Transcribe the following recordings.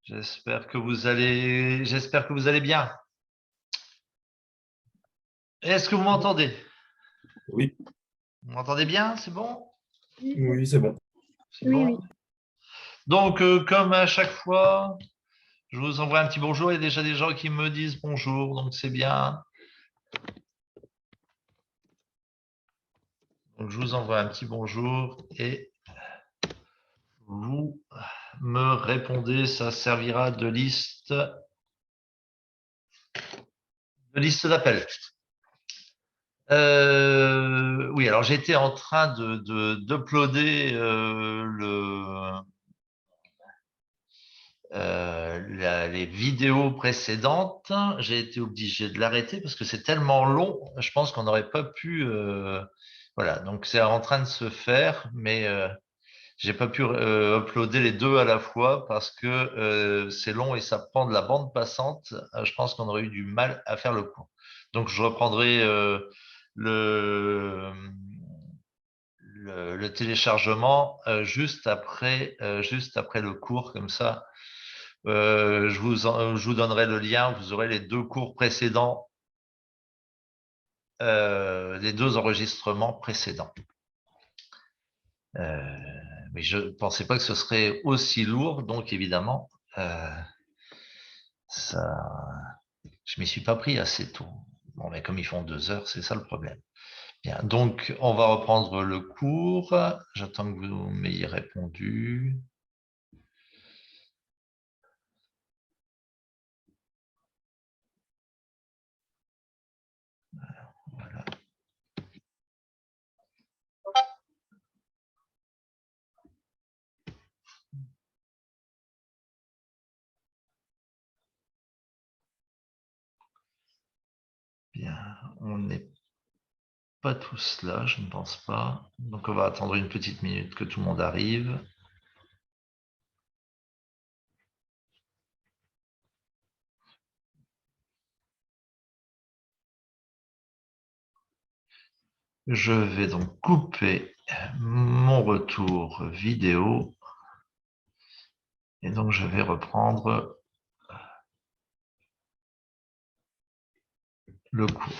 J'espère que vous allez bien. Est-ce que vous m'entendez? Oui, Vous m'entendez bien? C'est bon? oui, c'est bon. C'est bon? Donc, comme à chaque fois, je vous envoie un petit bonjour. Il y a déjà des gens qui me disent bonjour, donc c'est bien. Donc, je vous envoie un petit bonjour et vous me répondez. Ça servira de liste d'appel. Oui, alors j'étais en train d'uploader les vidéos précédentes. J'ai été obligé de l'arrêter parce que c'est tellement long. Je pense qu'on n'aurait pas pu. Voilà, donc c'est en train de se faire, mais j'ai pas pu uploader les deux à la fois parce que c'est long et ça prend de la bande passante. Je pense qu'on aurait eu du mal à faire le cours. Donc je reprendrai le, le téléchargement juste après le cours, comme ça. Je vous donnerai le lien, vous aurez les deux cours précédents, les deux enregistrements précédents. Mais je ne pensais pas que ce serait aussi lourd, donc évidemment, je m'y suis pas pris assez tôt. Bon, mais comme ils font 2 heures, c'est ça le problème. Bien, donc on va reprendre le cours. J'attends que vous m'ayez répondu. Voilà. Bien, on n'est pas tous là, je ne pense pas. Donc on va attendre une petite minute que tout le monde arrive. Je vais donc couper mon retour vidéo et donc je vais reprendre le cours.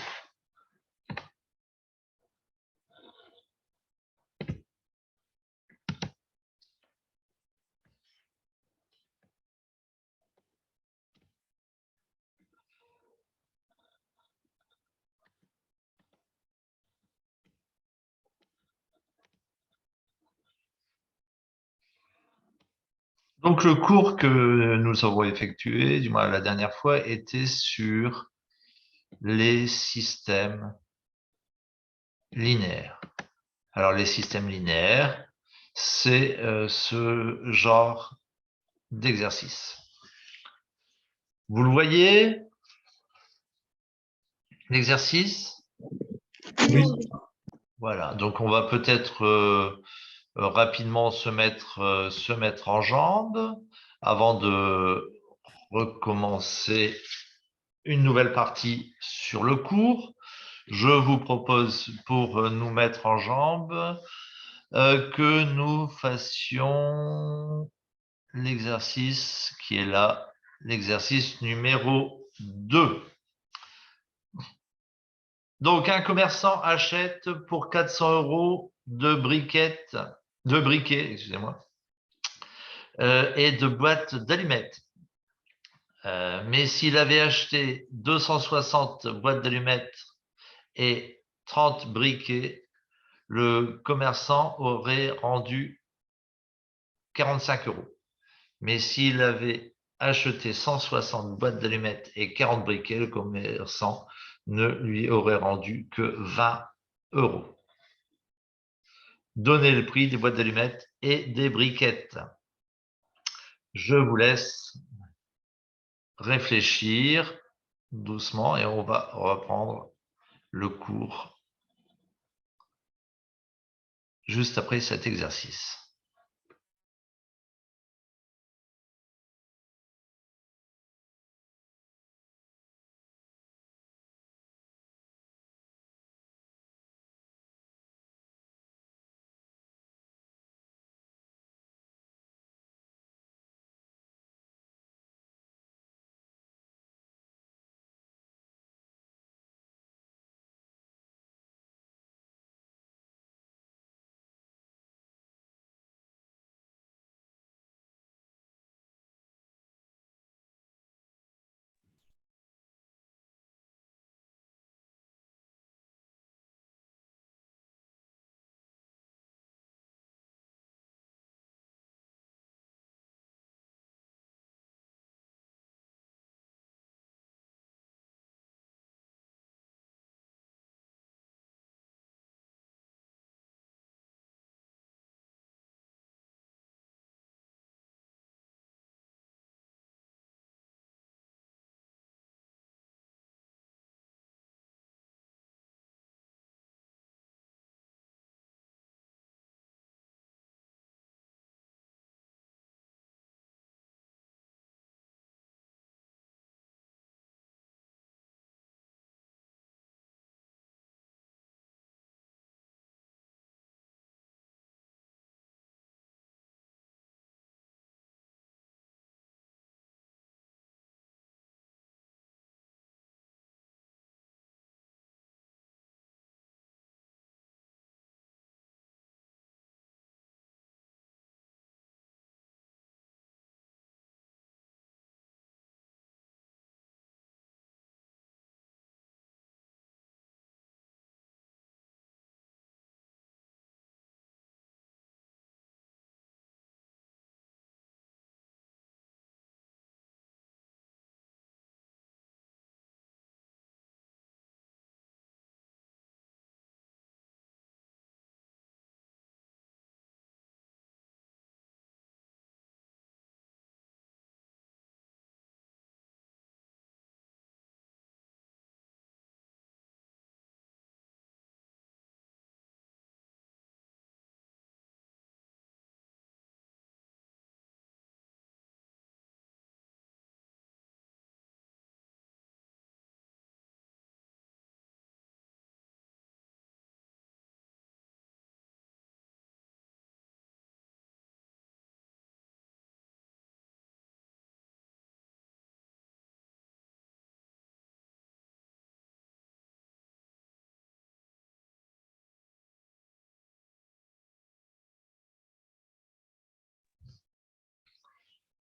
Donc le cours que nous avons effectué, du moins la dernière fois, était sur les systèmes linéaires. Alors les systèmes linéaires, c'est ce genre d'exercice. Vous le voyez, l'exercice? Oui, Voilà, donc on va peut-être rapidement se mettre en jambes avant de recommencer une nouvelle partie sur le cours. Je vous propose, pour nous mettre en jambes, que nous fassions l'exercice qui est là, l'exercice numéro 2. Donc, un commerçant achète pour 400 € de briquets, excusez-moi, et de boîtes d'allumettes. Mais s'il avait acheté 260 boîtes d'allumettes et 30 briquets, le commerçant aurait rendu 45 €. Mais s'il avait acheté 160 boîtes d'allumettes et 40 briquets, le commerçant ne lui aurait rendu que 20 €. Donnez le prix des boîtes d'allumettes et des briquettes. Je vous laisse réfléchir doucement et on va reprendre le cours juste après cet exercice.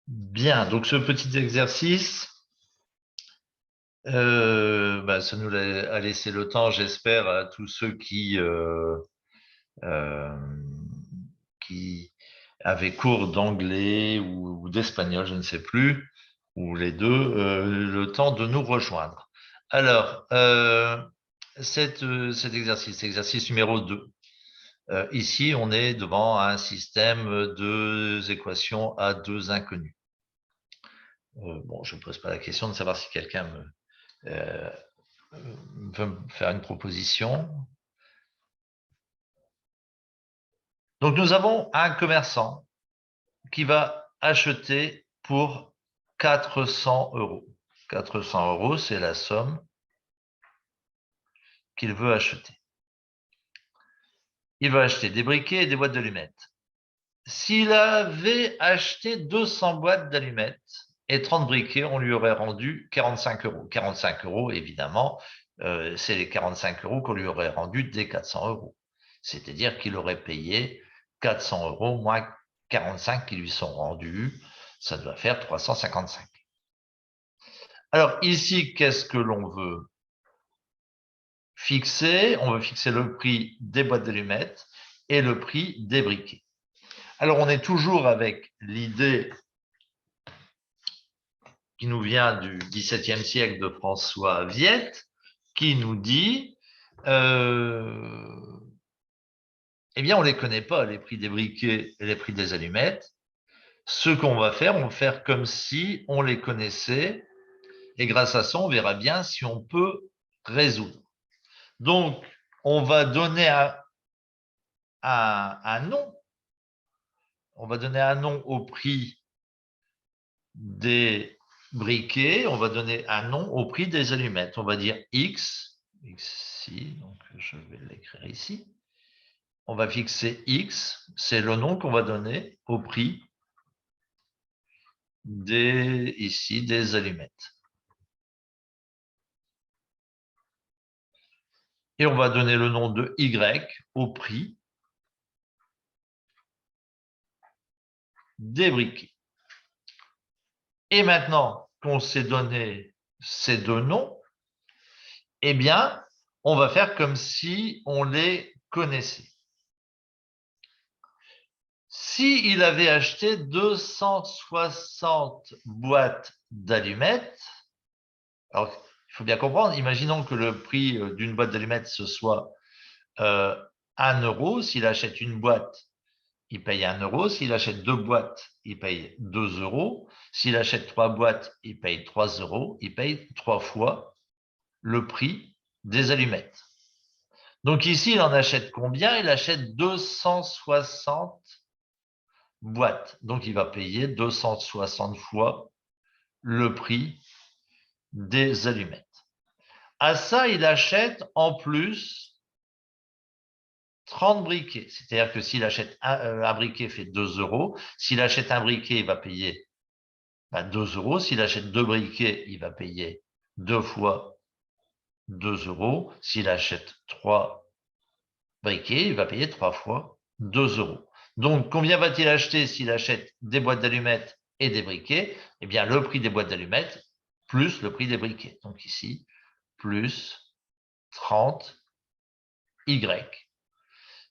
Bien, donc ce petit exercice, ça nous a laissé le temps, j'espère, à tous ceux euh, qui avaient cours d'anglais ou d'espagnol, je ne sais plus, ou les deux, le temps de nous rejoindre. Alors, cet exercice numéro 2. Ici, on est devant un système de équations à deux inconnus. Bon, je ne pose pas la question de savoir si quelqu'un veut me faire une proposition. Donc, nous avons un commerçant qui va acheter pour 400 euros. 400 euros, c'est la somme qu'il veut acheter. Il va acheter des briquets et des boîtes d'allumettes. S'il avait acheté 200 boîtes d'allumettes et 30 briquets, on lui aurait rendu 45 euros. 45 euros, évidemment, c'est les 45 euros qu'on lui aurait rendus dès 400 euros. C'est-à-dire qu'il aurait payé 400 euros moins 45 qui lui sont rendus. Ça doit faire 355. Alors ici, qu'est-ce que l'on veut fixer? On veut fixer le prix des boîtes d'allumettes et le prix des briquets. Alors on est toujours avec l'idée qui nous vient du XVIIe siècle de François Viette, qui nous dit eh bien, on ne les connaît pas, les prix des briquets et les prix des allumettes. Ce qu'on va faire, on va faire comme si on les connaissait, et grâce à ça, on verra bien si on peut résoudre. Donc, on va donner un nom. On va donner un nom au prix des briquets, on va donner un nom au prix des allumettes. On va dire X, ici, donc je vais l'écrire ici. On va fixer X, c'est le nom qu'on va donner au prix des allumettes. Et on va donner le nom de Y au prix des briquets. Et maintenant qu'on s'est donné ces deux noms, eh bien, on va faire comme si on les connaissait. S'il avait acheté 260 boîtes d'allumettes, alors il faut bien comprendre, imaginons que le prix d'une boîte d'allumettes ce soit 1 euro. S'il achète une boîte, il paye 1 euro. S'il achète deux boîtes, il paye 2 euros. S'il achète trois boîtes, il paye 3 euros. Il paye 3 fois le prix des allumettes. Donc ici, il en achète combien? Il achète 260 boîtes. Donc il va payer 260 fois le prix des allumettes. À ça, il achète en plus 30 briquets. C'est-à-dire que s'il achète un briquet, fait 2 euros. S'il achète un briquet, il va payer 2 euros. S'il achète deux briquets, il va payer 2 fois 2 euros. S'il achète 3 briquets, il va payer 3 fois 2 euros. Donc, combien va-t-il acheter s'il achète des boîtes d'allumettes et des briquets? Eh bien, le prix des boîtes d'allumettes plus le prix des briquets. Donc ici, plus 30 Y.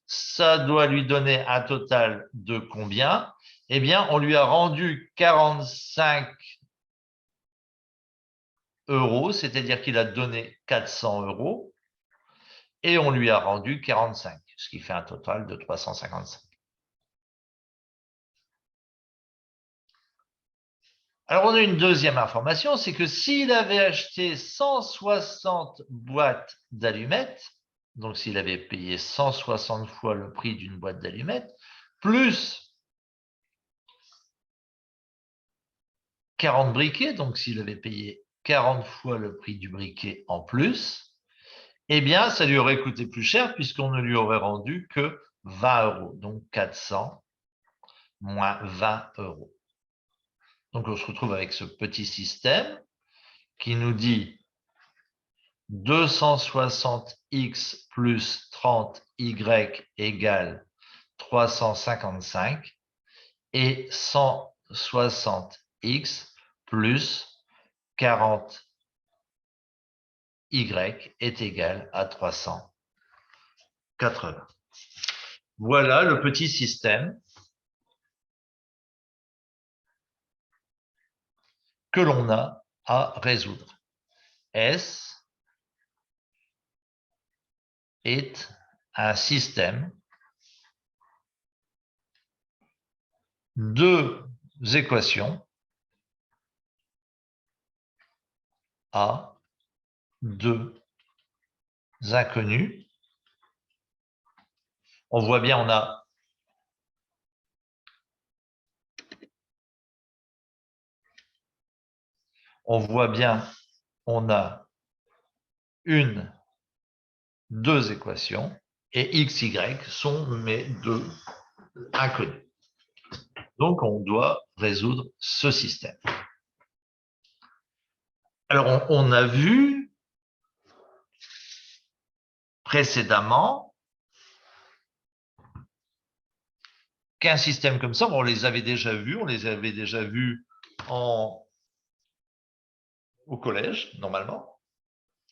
Ça doit lui donner un total de combien? Eh bien, on lui a rendu 45 euros, c'est-à-dire qu'il a donné 400 euros, et on lui a rendu 45, ce qui fait un total de 355. Alors, on a une deuxième information, c'est que s'il avait acheté 160 boîtes d'allumettes, donc s'il avait payé 160 fois le prix d'une boîte d'allumettes, plus 40 briquets, donc s'il avait payé 40 fois le prix du briquet en plus, eh bien, ça lui aurait coûté plus cher puisqu'on ne lui aurait rendu que 20 euros. Donc 400 moins 20 euros. Donc on se retrouve avec ce petit système qui nous dit 260x plus 30y égale 355 et 160 x plus 40y est égal à 380. Voilà le petit système que l'on a à résoudre. S est un système de équations à deux inconnues. On voit bien, on a deux équations et x, y sont mes deux inconnus. Donc, on doit résoudre ce système. Alors, on a vu précédemment qu'un système comme ça, on les avait déjà vus au collège, normalement,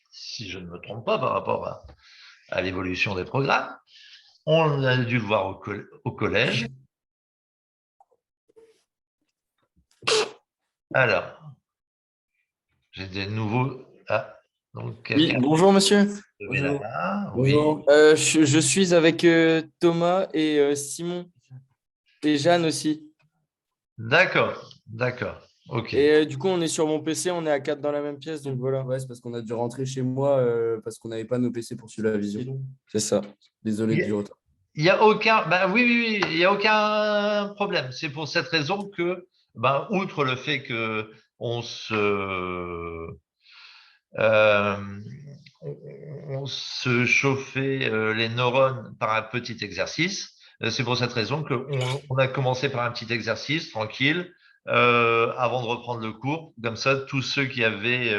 si je ne me trompe pas par rapport à l'évolution des programmes. On a dû le voir au collège. Alors, j'ai des nouveaux. Ah, donc Oui, bonjour monsieur. Bonjour. Bonjour. Je suis avec Thomas et Simon et Jeanne aussi. D'accord, ok. Et du coup, on est sur mon PC, on est à 4 dans la même pièce, donc voilà. Ouais, c'est parce qu'on a dû rentrer chez moi parce qu'on n'avait pas nos PC pour suivre la visio. C'est ça. Désolé du retard. Il n'y a aucun, oui, il n'y a aucun problème. C'est pour cette raison que, outre le fait que on chauffait les neurones par un petit exercice, c'est pour cette raison qu'on a commencé par un petit exercice tranquille avant de reprendre le cours. Comme ça, tous ceux qui avaient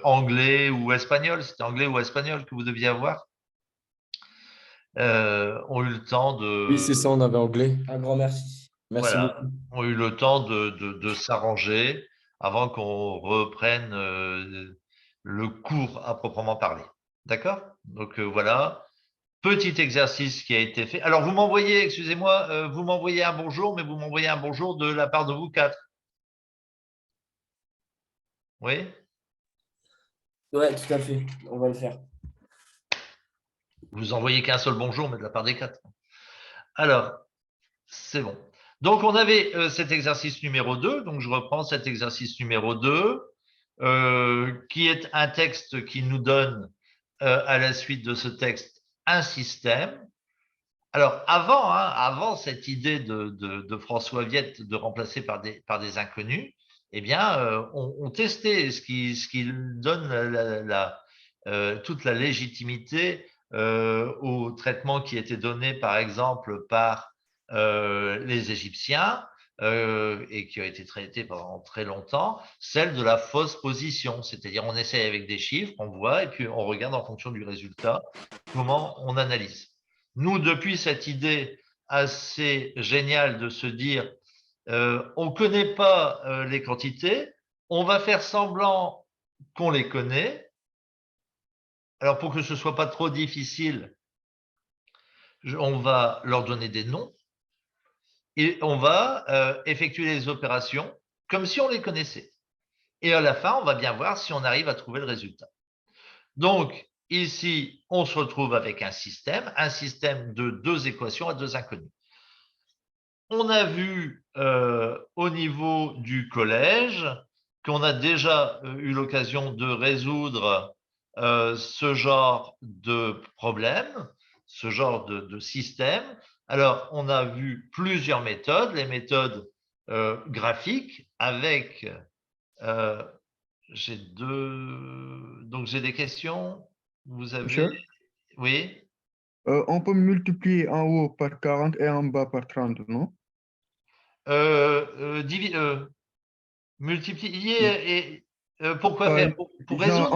anglais ou espagnol, c'était anglais ou espagnol que vous deviez avoir, ont eu le temps Oui, c'est ça, on avait anglais. Un grand merci. Merci voilà, beaucoup. ont eu le temps de s'arranger avant qu'on reprenne le cours à proprement parler. D'accord? Donc voilà, petit exercice qui a été fait. Alors vous m'envoyez, excusez-moi, vous m'envoyez un bonjour, mais vous m'envoyez un bonjour de la part de vous quatre. Oui? Ouais, tout à fait. On va le faire. Vous envoyez qu'un seul bonjour, mais de la part des quatre. Alors, c'est bon. Donc, on avait cet exercice numéro 2. Donc, je reprends cet exercice numéro 2, qui est un texte qui nous donne, à la suite de ce texte, un système. Alors, avant cette idée de François Viette de remplacer par des inconnus, eh bien, on testait ce qui donne toute la légitimité au traitement qui était donné, par exemple, par les Égyptiens et qui a été traité pendant très longtemps, celle de la fausse position. C'est-à-dire, on essaye avec des chiffres, on voit, et puis on regarde en fonction du résultat comment on analyse. Nous, depuis cette idée assez géniale de se dire on ne connaît pas les quantités, on va faire semblant qu'on les connaît. Alors pour que ce ne soit pas trop difficile, on va leur donner des noms et on va effectuer les opérations comme si on les connaissait. Et à la fin, on va bien voir si on arrive à trouver le résultat. Donc, ici, on se retrouve avec un système de deux équations à deux inconnues. On a vu au niveau du collège qu'on a déjà eu l'occasion de résoudre ce genre de problème, ce genre de système. Alors, on a vu plusieurs méthodes, les méthodes graphiques avec… j'ai donc j'ai des questions. Vous avez… Monsieur, Oui. on peut multiplier en haut par 40 et en bas par 30, non? Multiplier et pourquoi Par- faire? Pour Genre, résoudre?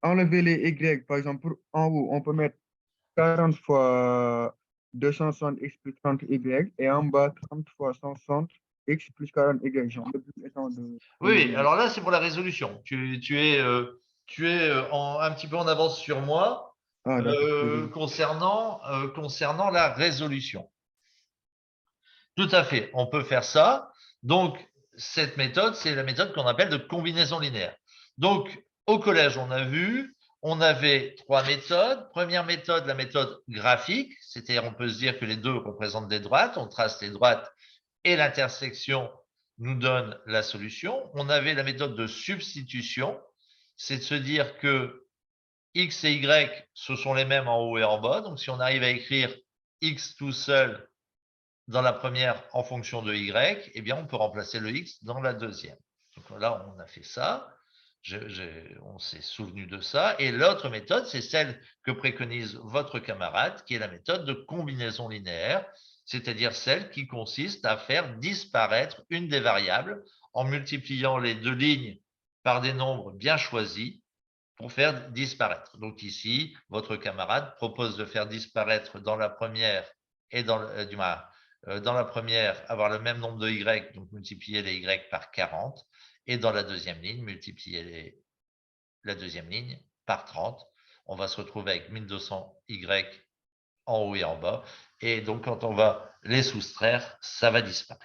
enlever les Y, par exemple, en haut, on peut mettre 40 fois 260 x plus 30 Y et en bas 30 fois 160 X plus 40 égale Jean. Le but étant de... Oui, alors là, c'est pour la résolution. Tu es un petit peu en avance sur moi Ah, d'accord. concernant la résolution. Tout à fait, on peut faire ça. Donc, cette méthode, c'est la méthode qu'on appelle de combinaison linéaire. Donc, au collège, on a vu, on avait 3 méthodes. Première méthode, la méthode graphique, c'est-à-dire on peut se dire que les deux représentent des droites, on trace les droites et l'intersection nous donne la solution. On avait la méthode de substitution, c'est de se dire que x et y, ce sont les mêmes en haut et en bas. Donc, si on arrive à écrire x tout seul dans la première en fonction de y, eh bien, on peut remplacer le x dans la deuxième. Donc là, on a fait ça. On s'est souvenu de ça. Et l'autre méthode, c'est celle que préconise votre camarade, qui est la méthode de combinaison linéaire, c'est-à-dire celle qui consiste à faire disparaître une des variables en multipliant les deux lignes par des nombres bien choisis pour faire disparaître. Donc ici, votre camarade propose de faire disparaître dans la première et dans la première, avoir le même nombre de y, donc multiplier les y par 40, et dans la deuxième ligne, multiplier la deuxième ligne par 30. On va se retrouver avec 1200 y en haut et en bas, et donc quand on va les soustraire, ça va disparaître.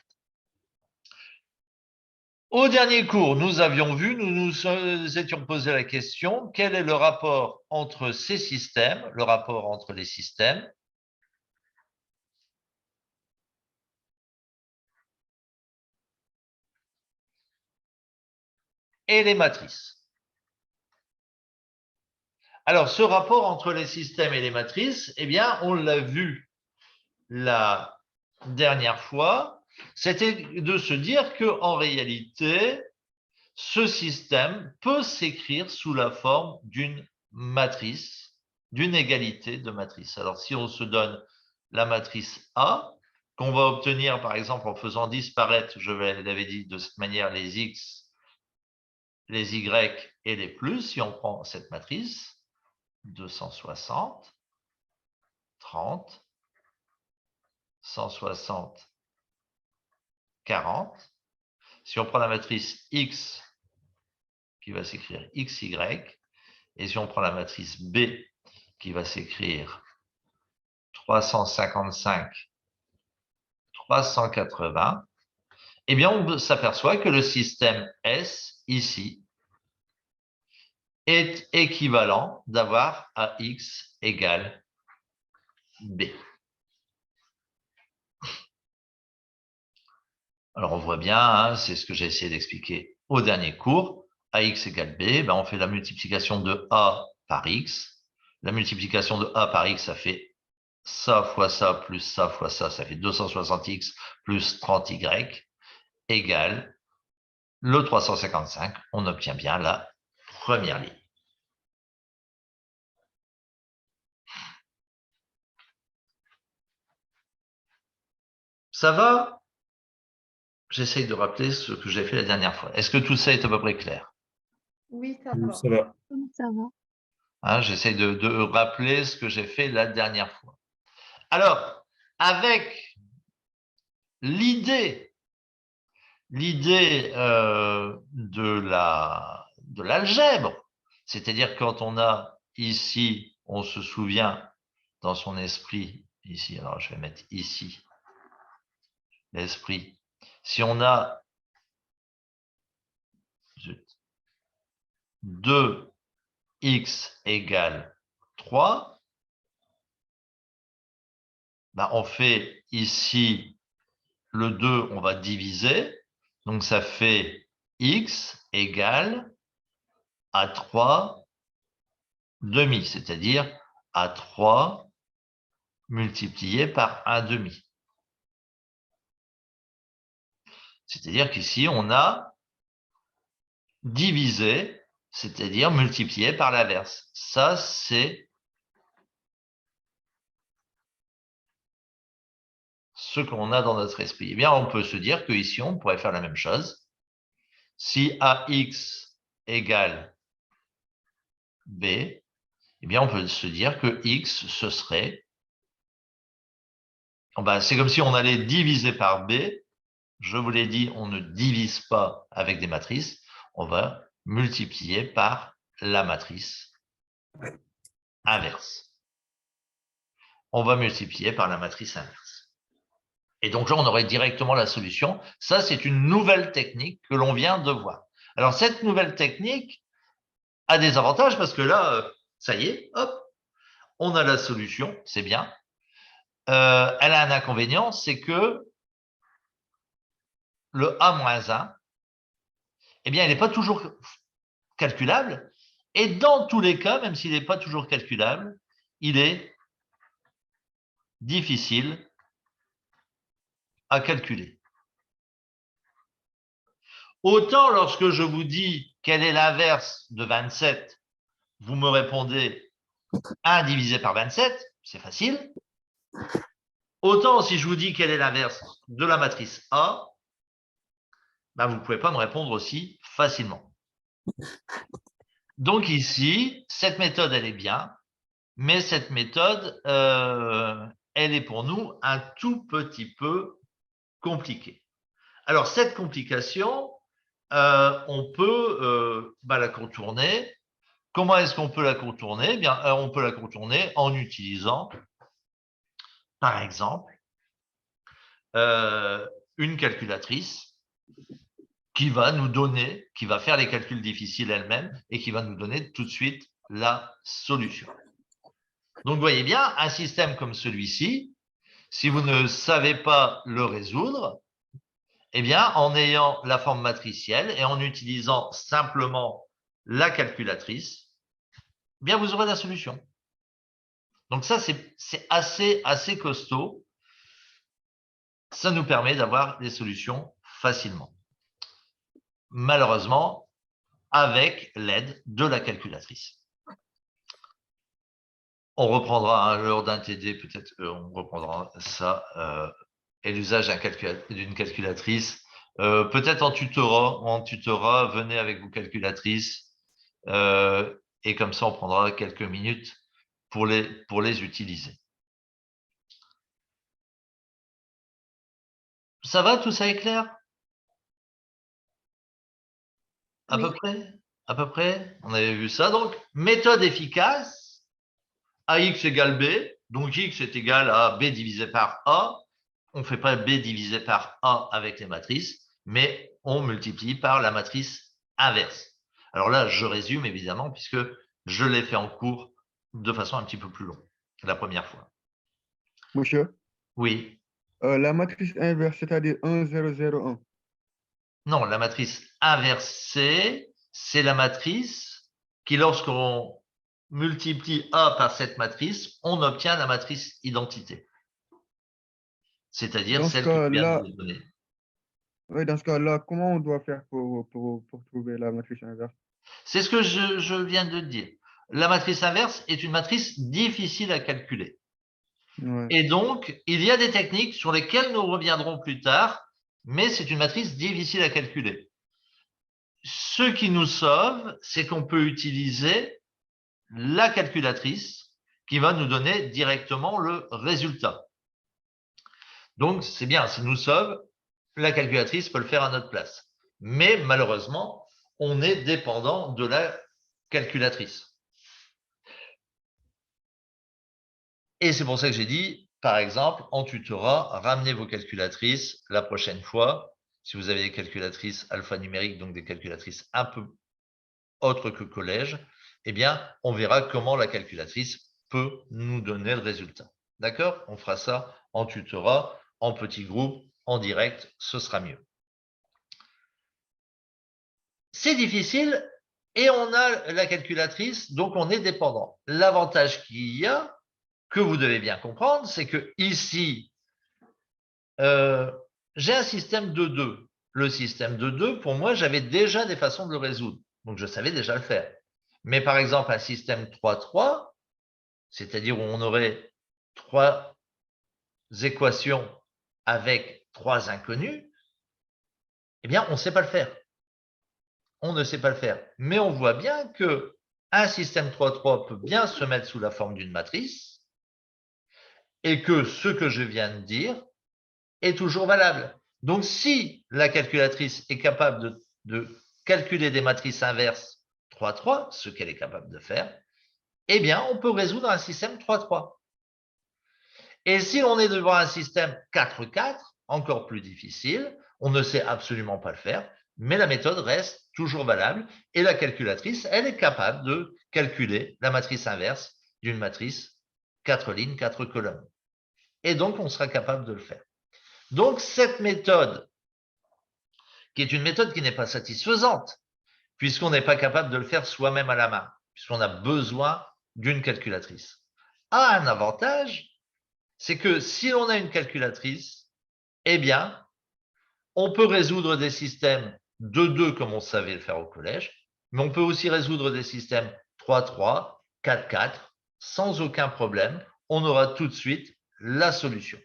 Au dernier cours, nous avions vu, nous nous étions posé la question, quel est le rapport entre ces systèmes, le rapport entre les systèmes, et les matrices. Alors, ce rapport entre les systèmes et les matrices, eh bien, on l'a vu la dernière fois, c'était de se dire qu'en réalité, ce système peut s'écrire sous la forme d'une matrice, d'une égalité de matrices. Alors, si on se donne la matrice A, qu'on va obtenir, par exemple, en faisant disparaître, je l'avais dit de cette manière, les X, les Y et les plus, si on prend cette matrice, 260, 30, 160, 40. Si on prend la matrice X, qui va s'écrire XY, et si on prend la matrice B, qui va s'écrire 355, 380, eh bien, on s'aperçoit que le système S, ici, est équivalent d'avoir AX égale B. Alors, on voit bien, hein, c'est ce que j'ai essayé d'expliquer au dernier cours. AX égale B, ben on fait la multiplication de A par X. La multiplication de A par X, ça fait ça fois ça plus ça fois ça fait 260X plus 30Y égale le 355. On obtient bien la première ligne. Ça va? J'essaye de rappeler ce que j'ai fait la dernière fois. Est-ce que tout ça est à peu près clair? Oui, ça Oui, va. ça va. Ça va. Hein, j'essaye de rappeler ce que j'ai fait la dernière fois. Alors, avec l'idée de l'algèbre, c'est-à-dire quand on a ici, on se souvient dans son esprit, ici, alors je vais mettre ici, l'esprit, si on a 2x égale 3, ben on fait ici le 2, on va diviser, donc ça fait x égale à 3 demi, c'est-à-dire à 3 multiplié par 1 demi. C'est-à-dire qu'ici, on a divisé, c'est-à-dire multiplié par l'inverse. Ça, c'est ce qu'on a dans notre esprit. Eh bien, on peut se dire qu'ici, on pourrait faire la même chose. Si AX égale B, eh bien, on peut se dire que X, ce serait... c'est comme si on allait diviser par B. je vous l'ai dit, on ne divise pas avec des matrices, on va multiplier par la matrice inverse. On va multiplier par la matrice inverse. Et donc là, on aurait directement la solution. Ça, c'est une nouvelle technique que l'on vient de voir. Alors, cette nouvelle technique a des avantages parce que là, ça y est, hop, on a la solution, c'est bien. Elle a un inconvénient, c'est que le A-1, eh bien, il n'est pas toujours calculable. Et dans tous les cas, même s'il n'est pas toujours calculable, il est difficile à calculer. Autant lorsque je vous dis quelle est l'inverse de 27, vous me répondez 1 divisé par 27, c'est facile. Autant si je vous dis quelle est l'inverse de la matrice A, ben vous ne pouvez pas me répondre aussi facilement. Donc ici, cette méthode, elle est bien, mais cette méthode, elle est pour nous un tout petit peu compliquée. Alors, cette complication, on peut la contourner. Comment est-ce qu'on peut la contourner? Eh bien, on peut la contourner en utilisant, par exemple, une calculatrice qui va nous donner, qui va faire les calculs difficiles elle-même et qui va nous donner tout de suite la solution. Donc, vous voyez bien, un système comme celui-ci, si vous ne savez pas le résoudre, eh bien, en ayant la forme matricielle et en utilisant simplement la calculatrice, eh bien, vous aurez la solution. Donc ça, c'est assez costaud. Ça nous permet d'avoir des solutions facilement. Malheureusement, avec l'aide de la calculatrice. On reprendra lors d'un TD, peut-être on reprendra ça et l'usage d'une calculatrice. Peut-être en tutorat, venez avec vos calculatrices et comme ça, on prendra quelques minutes pour les utiliser. Ça va, tout ça est clair? À peu près? À peu près? On avait vu ça. Donc, méthode efficace, AX égale B. Donc, X est égal à B divisé par A. On ne fait pas B divisé par A avec les matrices, mais on multiplie par la matrice inverse. Alors là, je résume évidemment, puisque je l'ai fait en cours de façon un petit peu plus longue, la première fois. Monsieur, Oui. la matrice inverse, c'est-à-dire 1, 0, 0, 1. Non, la matrice inversée, c'est la matrice qui, lorsqu'on multiplie A par cette matrice, on obtient la matrice identité. C'est-à-dire celle que je viens de vous donner. Oui, dans ce cas-là, comment on doit faire pour trouver la matrice inverse? C'est ce que je viens de dire. La matrice inverse est une matrice difficile à calculer. Ouais. Et donc, il y a des techniques sur lesquelles nous reviendrons plus tard, mais c'est une matrice difficile à calculer. Ce qui nous sauve, c'est qu'on peut utiliser la calculatrice qui va nous donner directement le résultat. Donc, c'est bien, ça nous sauve. La calculatrice peut le faire à notre place. Mais malheureusement, on est dépendant de la calculatrice. Et c'est pour ça que j'ai dit, par exemple, en tutorat, ramenez vos calculatrices la prochaine fois. Si vous avez des calculatrices alphanumériques, donc des calculatrices un peu autres que collège, eh bien, on verra comment la calculatrice peut nous donner le résultat. D'accord? On fera ça en tutorat, en petit groupe, en direct, ce sera mieux. C'est difficile et on a la calculatrice, donc on est dépendant. L'avantage qu'il y a, que vous devez bien comprendre, c'est que ici, j'ai un système de 2. Le système de 2, pour moi, j'avais déjà des façons de le résoudre. Donc, je savais déjà le faire. Mais par exemple, un système 3-3, c'est-à-dire où on aurait 3 équations avec 3 inconnus, eh bien, on ne sait pas le faire. On ne sait pas le faire. Mais on voit bien qu'un système 3-3 peut bien se mettre sous la forme d'une matrice et que ce que je viens de dire est toujours valable. Donc, si la calculatrice est capable de calculer des matrices inverses 3-3, ce qu'elle est capable de faire, eh bien, on peut résoudre un système 3-3. Et si l'on est devant un système 4-4, encore plus difficile, on ne sait absolument pas le faire, mais la méthode reste toujours valable et la calculatrice, elle est capable de calculer la matrice inverse d'une matrice 4 lignes, 4 colonnes. Et donc, on sera capable de le faire. Donc, cette méthode, qui est une méthode qui n'est pas satisfaisante, puisqu'on n'est pas capable de le faire soi-même à la main, puisqu'on a besoin d'une calculatrice, a un avantage, c'est que si l'on a une calculatrice, eh bien, on peut résoudre des systèmes 2-2 comme on savait le faire au collège, mais on peut aussi résoudre des systèmes 3-3, 4-4, sans aucun problème. On aura tout de suite la solution.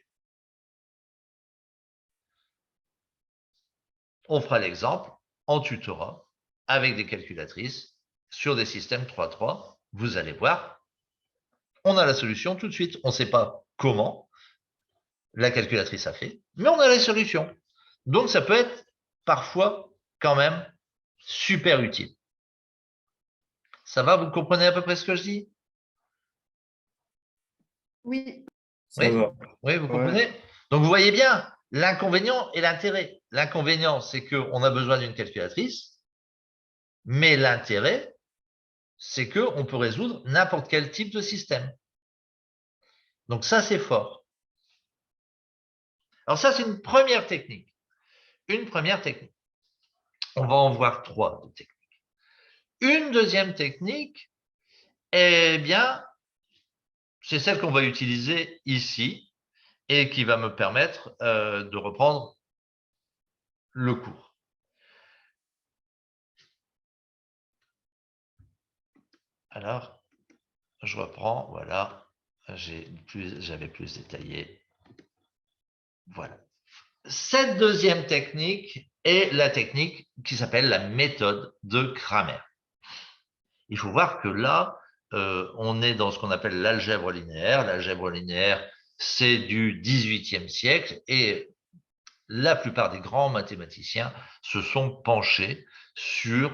On fera l'exemple en tutorat avec des calculatrices sur des systèmes 3-3. Vous allez voir, on a la solution tout de suite. On ne sait pas comment la calculatrice a fait, mais on a la solution. Donc, ça peut être parfois quand même super utile. Ça va, vous comprenez à peu près ce que je dis? Oui. Ça va. Oui, vous comprenez? Donc, vous voyez bien l'inconvénient et l'intérêt. L'inconvénient, c'est qu'on a besoin d'une calculatrice, mais l'intérêt, c'est qu'on peut résoudre n'importe quel type de système. Donc, ça, c'est fort. Alors, ça, c'est une première technique. Une première technique. On va en voir 3 de techniques. Une deuxième technique, eh bien, c'est celle qu'on va utiliser ici et qui va me permettre de reprendre le cours. Alors, je reprends, voilà, j'avais plus détaillé. Voilà. Cette deuxième technique est la technique qui s'appelle la méthode de Cramer. Il faut voir que là, on est dans ce qu'on appelle l'algèbre linéaire. L'algèbre linéaire, c'est du XVIIIe siècle et la plupart des grands mathématiciens se sont penchés sur,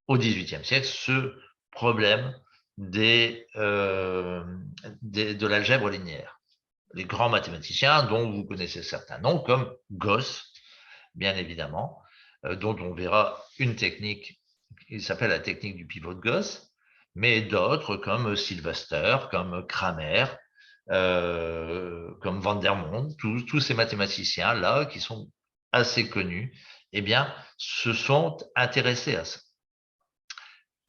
au XVIIIe siècle, ce problème de l'algèbre linéaire. Les grands mathématiciens dont vous connaissez certains noms, comme Gauss, bien évidemment, dont on verra une technique qui s'appelle la technique du pivot de Gauss, mais d'autres comme Sylvester, comme Cramer, comme Van der Monde, tous ces mathématiciens-là qui sont assez connus, eh bien, se sont intéressés à ça.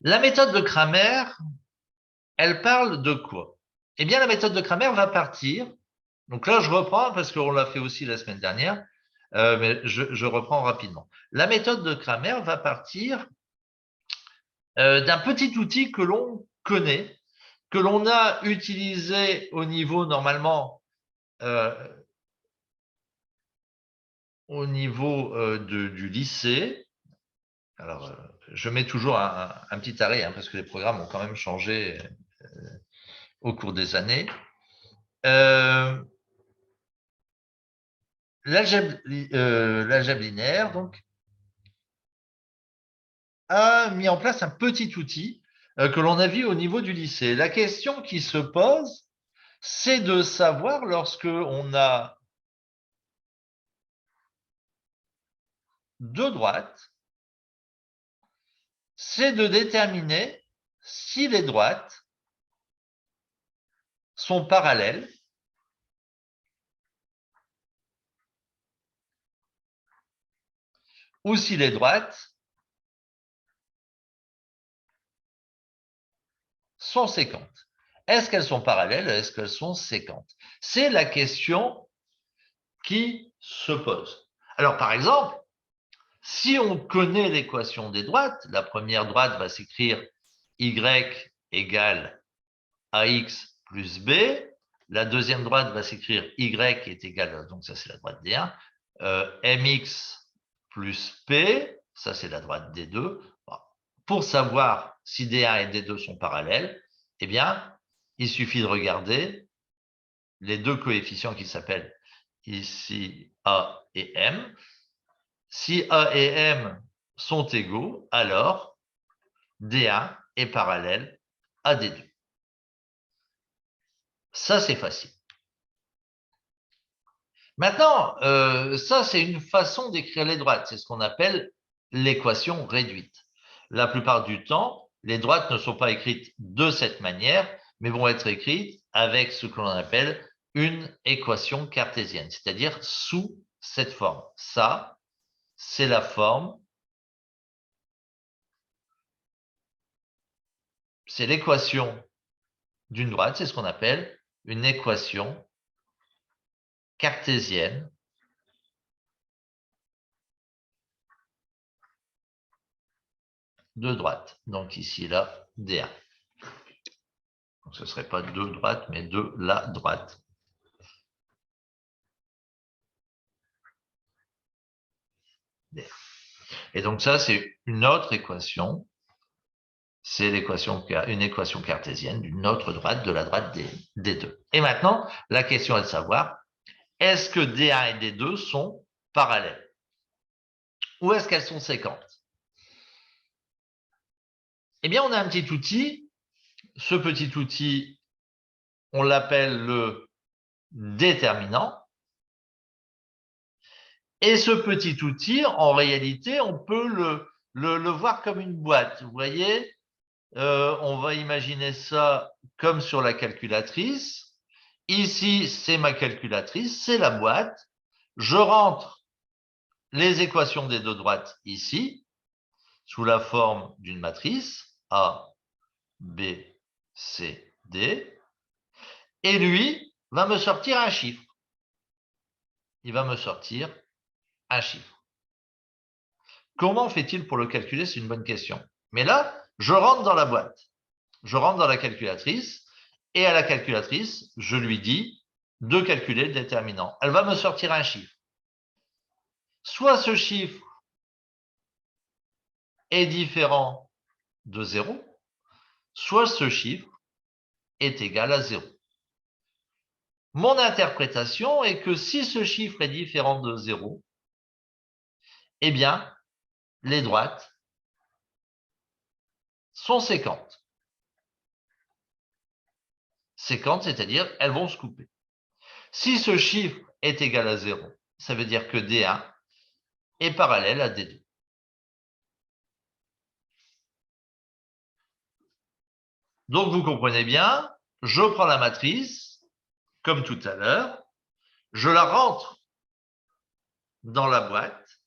La méthode de Cramer, elle parle de quoi? Eh bien, la méthode de Cramer va partir, donc là, je reprends parce qu'on l'a fait aussi la semaine dernière, mais je reprends rapidement. La méthode de Cramer va partir d'un petit outil que l'on connaît, que l'on a utilisé au niveau normalement au niveau du lycée. Alors, je mets toujours un petit arrêt, parce que les programmes ont quand même changé au cours des années. L'algèbre linéaire, donc, a mis en place un petit outil que l'on a vu au niveau du lycée. La question qui se pose, c'est de savoir, lorsque on a deux droites, c'est de déterminer si les droites sont parallèles ou si les droites sont séquentes. Est-ce qu'elles sont parallèles? Est-ce qu'elles sont séquentes? C'est la question qui se pose. Alors, par exemple, si on connaît l'équation des droites, la première droite va s'écrire y égale ax plus b. La deuxième droite va s'écrire y est égal, donc ça c'est la droite D1, mx plus p, ça c'est la droite D2. Bon. Pour savoir si D1 et D2 sont parallèles, eh bien, il suffit de regarder les deux coefficients qui s'appellent ici A et M. Si A et M sont égaux, alors D1 est parallèle à D2. Ça, c'est facile. Maintenant, ça, c'est une façon d'écrire les droites. C'est ce qu'on appelle l'équation réduite. La plupart du temps, les droites ne sont pas écrites de cette manière, mais vont être écrites avec ce que l'on appelle une équation cartésienne, c'est-à-dire sous cette forme. Ça, c'est la forme, c'est l'équation d'une droite, c'est ce qu'on appelle une équation cartésienne de droite. Donc ici, là, D1. Donc, ce ne serait pas de droite, mais de la droite. D1. Et donc ça, c'est une autre équation. C'est une équation cartésienne d'une autre droite, de la droite D2. Et maintenant, la question est de savoir, est-ce que D1 et D2 sont parallèles? Ou est-ce qu'elles sont séquentes? Eh bien, on a un petit outil. Ce petit outil, on l'appelle le déterminant. Et ce petit outil, en réalité, on peut le voir comme une boîte. Vous voyez, on va imaginer ça comme sur la calculatrice. Ici, c'est ma calculatrice, c'est la boîte. Je rentre les équations des deux droites ici, sous la forme d'une matrice, A, B, C, D. Et lui va me sortir un chiffre. Il va me sortir un chiffre. Comment fait-il pour le calculer? C'est une bonne question. Mais là, je rentre dans la boîte. Je rentre dans la calculatrice et à la calculatrice, je lui dis de calculer le déterminant. Elle va me sortir un chiffre. Soit ce chiffre est différent de 0, soit ce chiffre est égal à 0. Mon interprétation est que si ce chiffre est différent de 0, eh bien, les droites sont séquentes. Séquentes, c'est-à-dire elles vont se couper. Si ce chiffre est égal à 0, ça veut dire que D1 est parallèle à D2. Donc, vous comprenez bien, je prends la matrice, comme tout à l'heure, je la rentre dans la boîte,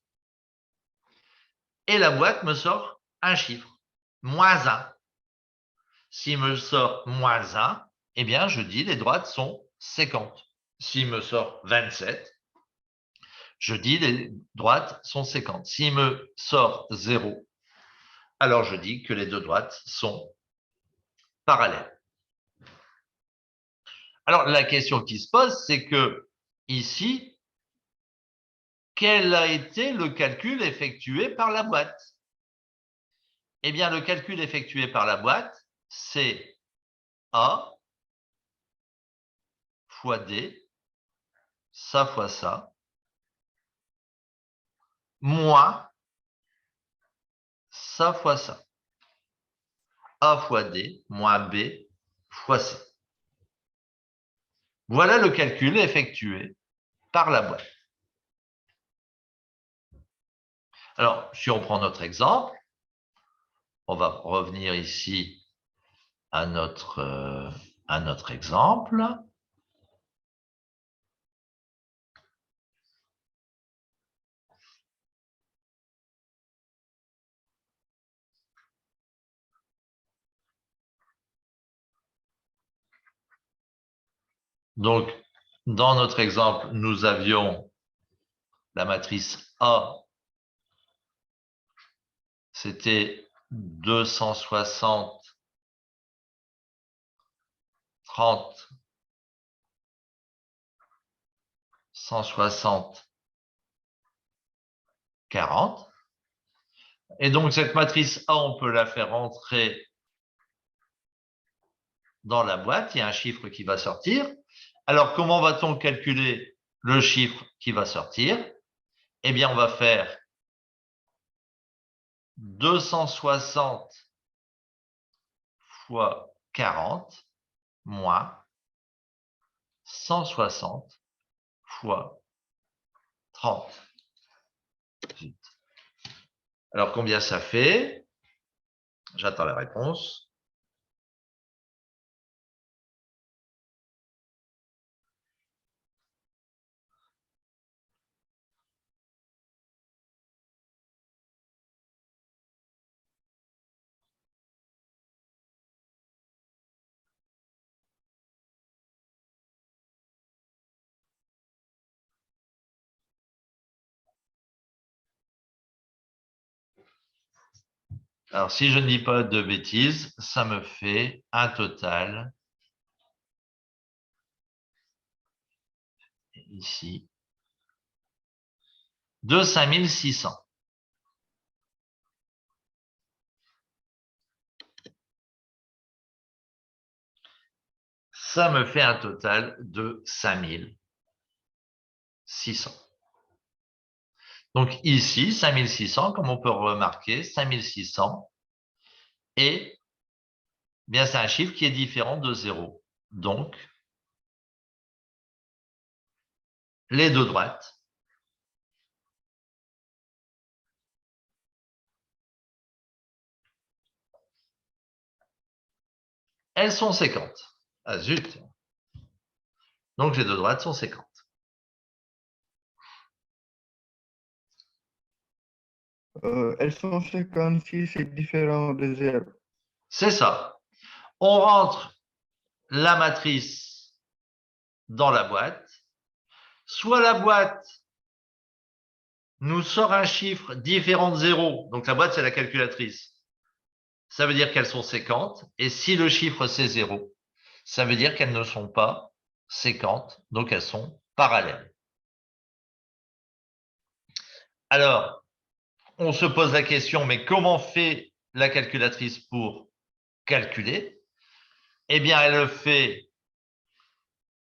et la boîte me sort un chiffre, moins 1. S'il me sort moins 1, eh bien, je dis les droites sont séquentes. S'il me sort 27, je dis les droites sont séquentes. S'il me sort 0, alors je dis que les deux droites sont parallèles. Alors, la question qui se pose, c'est que ici, quel a été le calcul effectué par la boîte? Eh bien, le calcul effectué par la boîte, c'est A fois D, ça fois ça, moins ça fois ça. A fois D moins B fois C. Voilà le calcul effectué par la boîte. Alors, si on prend notre exemple, on va revenir ici à notre exemple. Donc, dans notre exemple, nous avions la matrice A, c'était 260, 30, 160, 40. Et donc, cette matrice A, on peut la faire entrer dans la boîte. Il y a un chiffre qui va sortir. Alors, comment va-t-on calculer le chiffre qui va sortir? Eh bien, on va faire 260 fois 40 moins 160 fois 30. Alors, combien ça fait? J'attends la réponse. Alors, si je ne dis pas de bêtises, ça me fait un total ici de 5600. Ça me fait un total de 5600. Donc ici, 5600, comme on peut remarquer, 5600 et bien c'est un chiffre qui est différent de 0. Donc, les deux droites elles sont séquentes. Ah zut! Donc les deux droites sont séquentes. Elles sont 56 et différent de 0. C'est ça. On rentre la matrice dans la boîte. Soit la boîte nous sort un chiffre différent de 0. Donc la boîte, c'est la calculatrice. Ça veut dire qu'elles sont séquentes. Et si le chiffre, c'est 0, ça veut dire qu'elles ne sont pas séquentes. Donc elles sont parallèles. Alors, on se pose la question, mais comment fait la calculatrice pour calculer? Eh bien, elle fait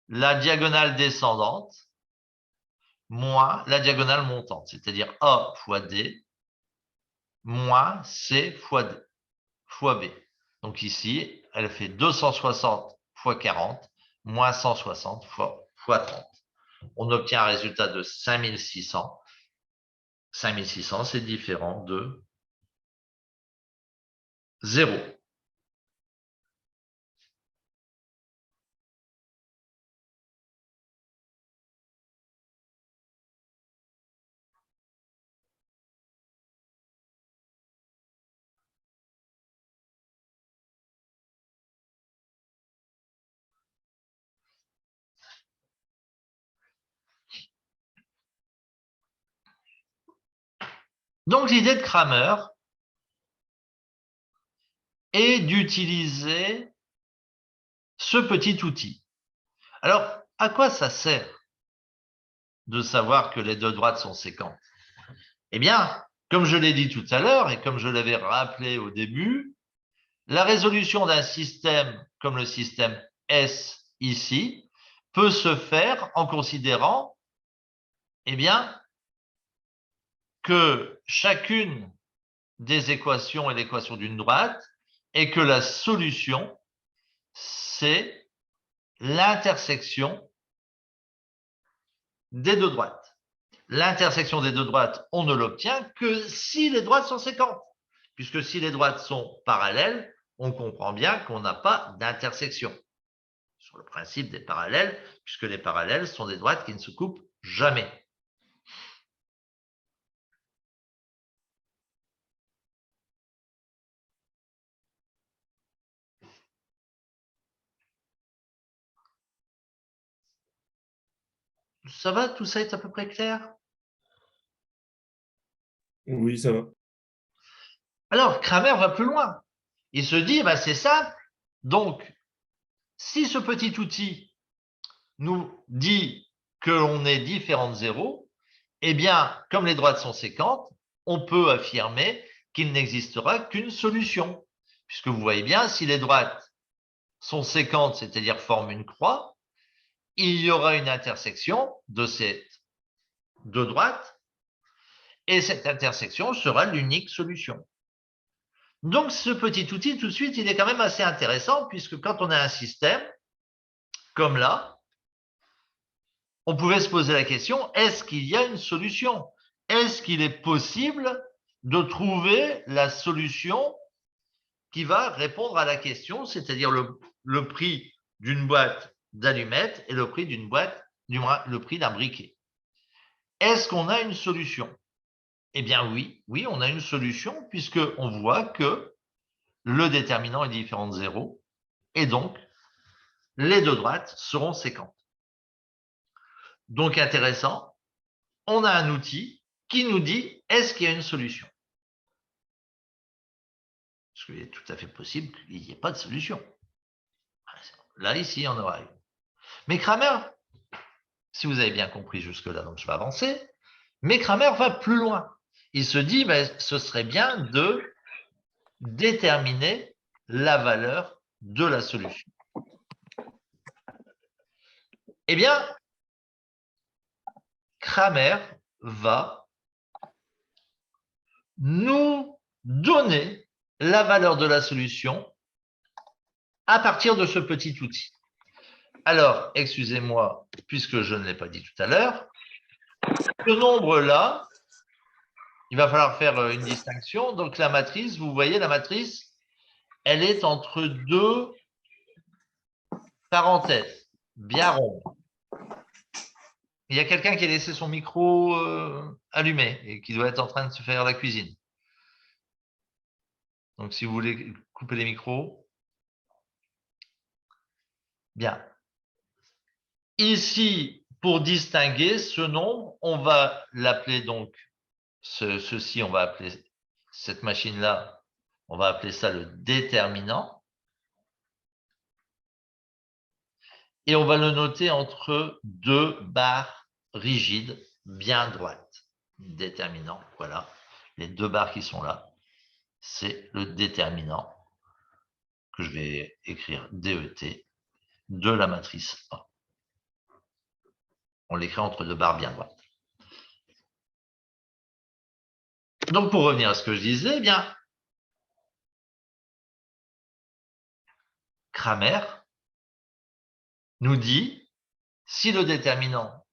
la diagonale descendante moins la diagonale montante, c'est-à-dire A fois D moins C fois D, fois B. Donc ici, elle fait 260 fois 40 moins 160 fois 30. On obtient un résultat de 5600. 5600, c'est différent de 0. Donc l'idée de Cramer est d'utiliser ce petit outil. Alors, à quoi ça sert de savoir que les deux droites sont séquentes? Eh bien, comme je l'ai dit tout à l'heure et comme je l'avais rappelé au début, la résolution d'un système comme le système S ici peut se faire en considérant eh bien, que chacune des équations est l'équation d'une droite et que la solution, c'est l'intersection des deux droites. L'intersection des deux droites, on ne l'obtient que si les droites sont séquentes. Puisque si les droites sont parallèles, on comprend bien qu'on n'a pas d'intersection. Sur le principe des parallèles, puisque les parallèles sont des droites qui ne se coupent jamais. Ça va? Tout ça est à peu près clair? Oui, ça va. Alors, Cramer va plus loin. Il se dit, bah, c'est simple. Donc, si ce petit outil nous dit que l'on est différent de 0, eh bien, comme les droites sont séquentes, on peut affirmer qu'il n'existera qu'une solution. Puisque vous voyez bien, si les droites sont séquentes, c'est-à-dire forment une croix, il y aura une intersection de ces deux droites, et cette intersection sera l'unique solution. Donc, ce petit outil, tout de suite, il est quand même assez intéressant, puisque quand on a un système, comme là, on pouvait se poser la question, est-ce qu'il y a une solution? Est-ce qu'il est possible de trouver la solution qui va répondre à la question, c'est-à-dire le prix d'une boîte d'allumettes et le prix d'une boîte, le prix d'un briquet? Est-ce qu'on a une solution? Eh bien oui, on a une solution, puisqu'on voit que le déterminant est différent de 0, et donc les deux droites seront séquentes. Donc intéressant, on a un outil qui nous dit est-ce qu'il y a une solution? Parce qu'il est tout à fait possible qu'il n'y ait pas de solution. Là, ici, il y en aura une. Mais Cramer, si vous avez bien compris jusque-là, donc je vais avancer, mais Cramer va plus loin. Il se dit, ben, ce serait bien de déterminer la valeur de la solution. Eh bien, Cramer va nous donner la valeur de la solution à partir de ce petit outil. Alors, excusez-moi, puisque je ne l'ai pas dit tout à l'heure, ce nombre-là, il va falloir faire une distinction. Donc, la matrice, vous voyez, la matrice, elle est entre deux parenthèses, bien rondes. Il y a quelqu'un qui a laissé son micro allumé et qui doit être en train de se faire la cuisine. Donc, si vous voulez couper les micros. Bien. Ici, pour distinguer ce nombre, on va l'appeler donc, ceci, on va appeler cette machine-là, on va appeler ça le déterminant. Et on va le noter entre deux barres rigides, bien droites. Déterminant, voilà. Les deux barres qui sont là, c'est le déterminant que je vais écrire DET de la matrice A. On l'écrit entre deux barres bien droites. Donc, pour revenir à ce que je disais, eh bien, Cramer nous dit si le déterminant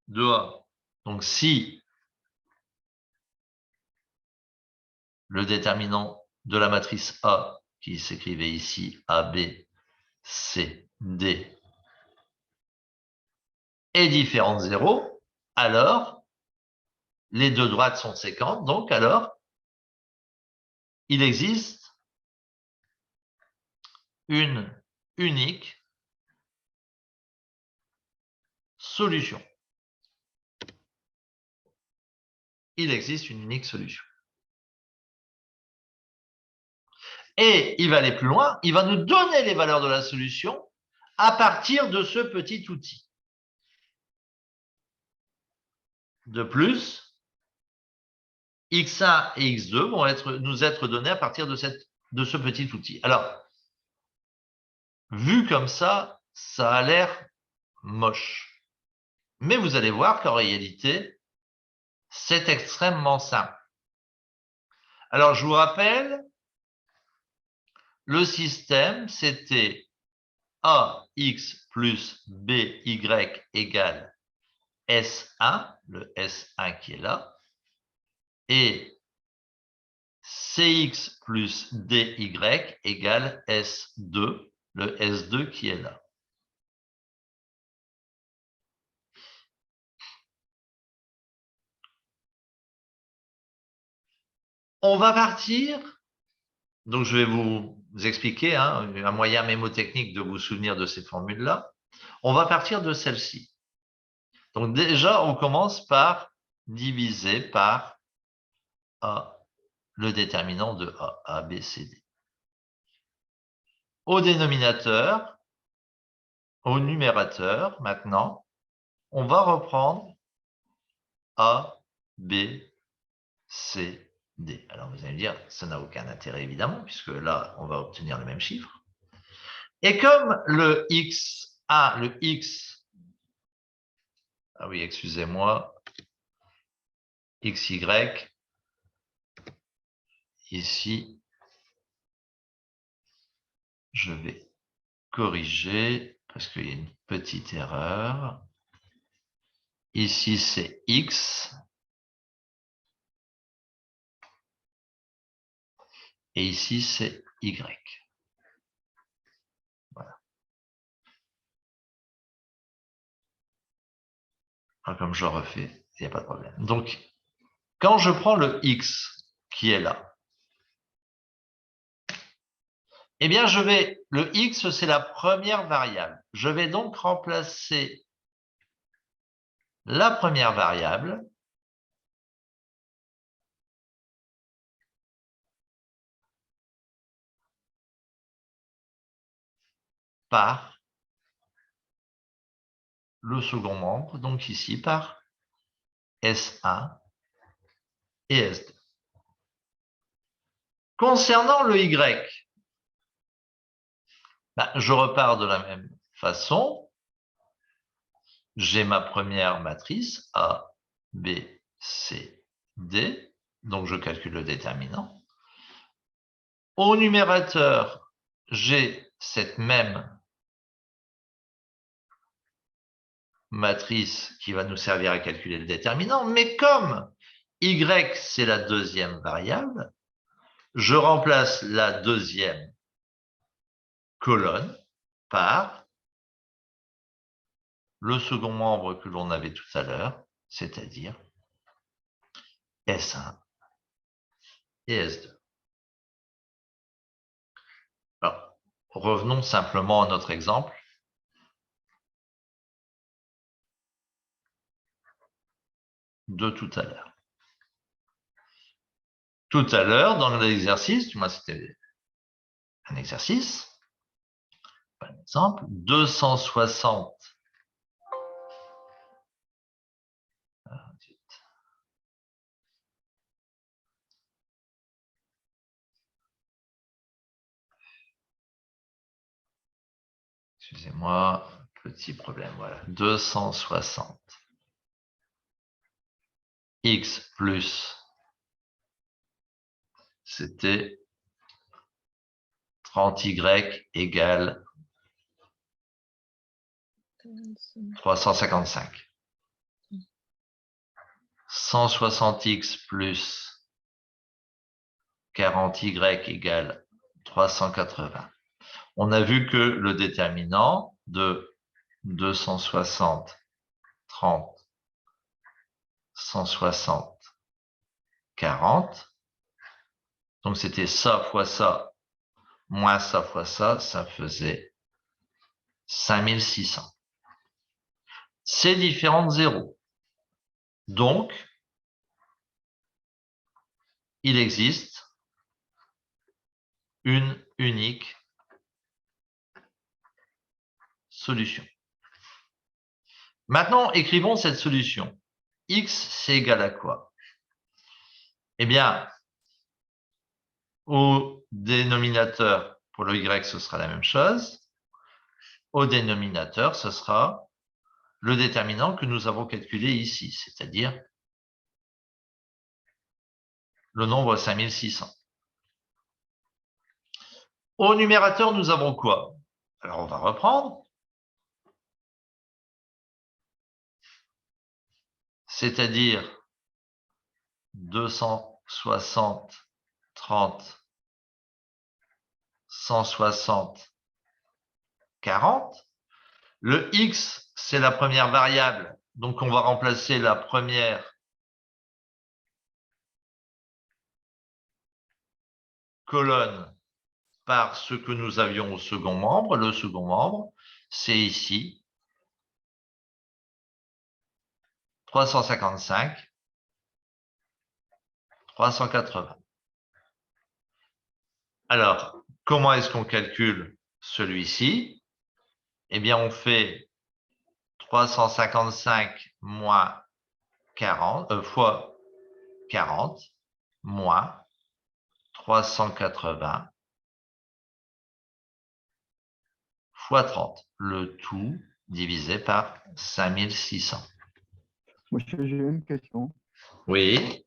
de A, donc si le déterminant de la matrice A, qui s'écrivait ici AB, C, D, est différent de 0, alors les deux droites sont séquentes, donc alors il existe une unique solution. Il existe une unique solution. Et il va aller plus loin, il va nous donner les valeurs de la solution à partir de ce petit outil. De plus, X1 et X2 vont nous être donnés à partir de ce petit outil. Alors, vu comme ça, ça a l'air moche. Mais vous allez voir qu'en réalité, c'est extrêmement simple. Alors, je vous rappelle, le système, c'était AX plus BY égale S1, le S1 qui est là, et CX plus DY égale S2, le S2 qui est là. On va partir, donc je vais vous expliquer un moyen mémotechnique de vous souvenir de ces formules-là. On va partir de celle-ci. Donc déjà, on commence par diviser par A, le déterminant de A, A, B, C, D. Au dénominateur, au numérateur, maintenant, on va reprendre A, B, C, D. Alors vous allez me dire, ça n'a aucun intérêt évidemment, puisque là, on va obtenir le même chiffre. Et comme le X1, le X, ah oui, excusez-moi, XY, ici, je vais corriger parce qu'il y a une petite erreur. Ici, c'est X. Et ici, c'est Y. Voilà. Alors, comme je refais, il n'y a pas de problème. Donc, quand je prends le X qui est là, eh bien, le X, c'est la première variable. Je vais donc remplacer la première variable par le second membre, donc ici par S1 et S2. Concernant le Y, je repars de la même façon. J'ai ma première matrice A, B, C, D. Donc, je calcule le déterminant. Au numérateur, j'ai cette même matrice qui va nous servir à calculer le déterminant, mais comme Y, c'est la deuxième variable, je remplace la deuxième colonne par le second membre que l'on avait tout à l'heure, c'est-à-dire S1 et S2. Alors, revenons simplement à notre exemple. De tout à l'heure. Tout à l'heure, dans l'exercice, moi c'était un exercice, par exemple, 260. Excusez-moi, petit problème, voilà. 260. X plus, c'était 30Y égale 355. 160X plus 40Y égale 380. On a vu que le déterminant de 260, 30, 160, 40. Donc, c'était ça fois ça, moins ça fois ça, ça faisait 5600. C'est différents de zéro. Donc, il existe une unique solution. Maintenant, écrivons cette solution. X, c'est égal à quoi? Eh bien, au dénominateur, pour le Y, ce sera la même chose. Au dénominateur, ce sera le déterminant que nous avons calculé ici, c'est-à-dire le nombre 5600. Au numérateur, nous avons quoi? Alors, on va reprendre. C'est-à-dire 260, 30, 160, 40. Le X, c'est la première variable. Donc, on va remplacer la première colonne par ce que nous avions au second membre. Le second membre, c'est ici 355, 380. Alors, comment est-ce qu'on calcule celui-ci? Eh bien, on fait 355 moins 40, fois 40, moins 380 fois 30. Le tout divisé par 5600. Monsieur, j'ai une question. Oui.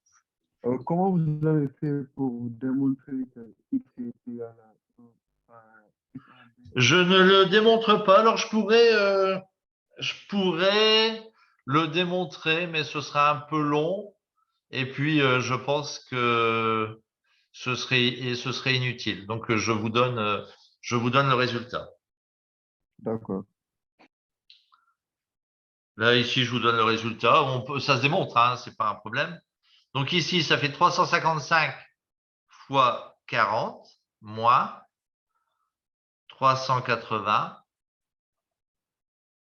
Comment vous avez fait pour démontrer que X est égal à X en Je ne le démontre pas. Alors, je pourrais le démontrer, mais ce sera un peu long. Et puis, je pense que ce serait inutile. Donc, je vous donne le résultat. D'accord. Là, ici, je vous donne le résultat. Ça se démontre, hein, c'est pas un problème. Donc, ici, ça fait 355 fois 40 moins 380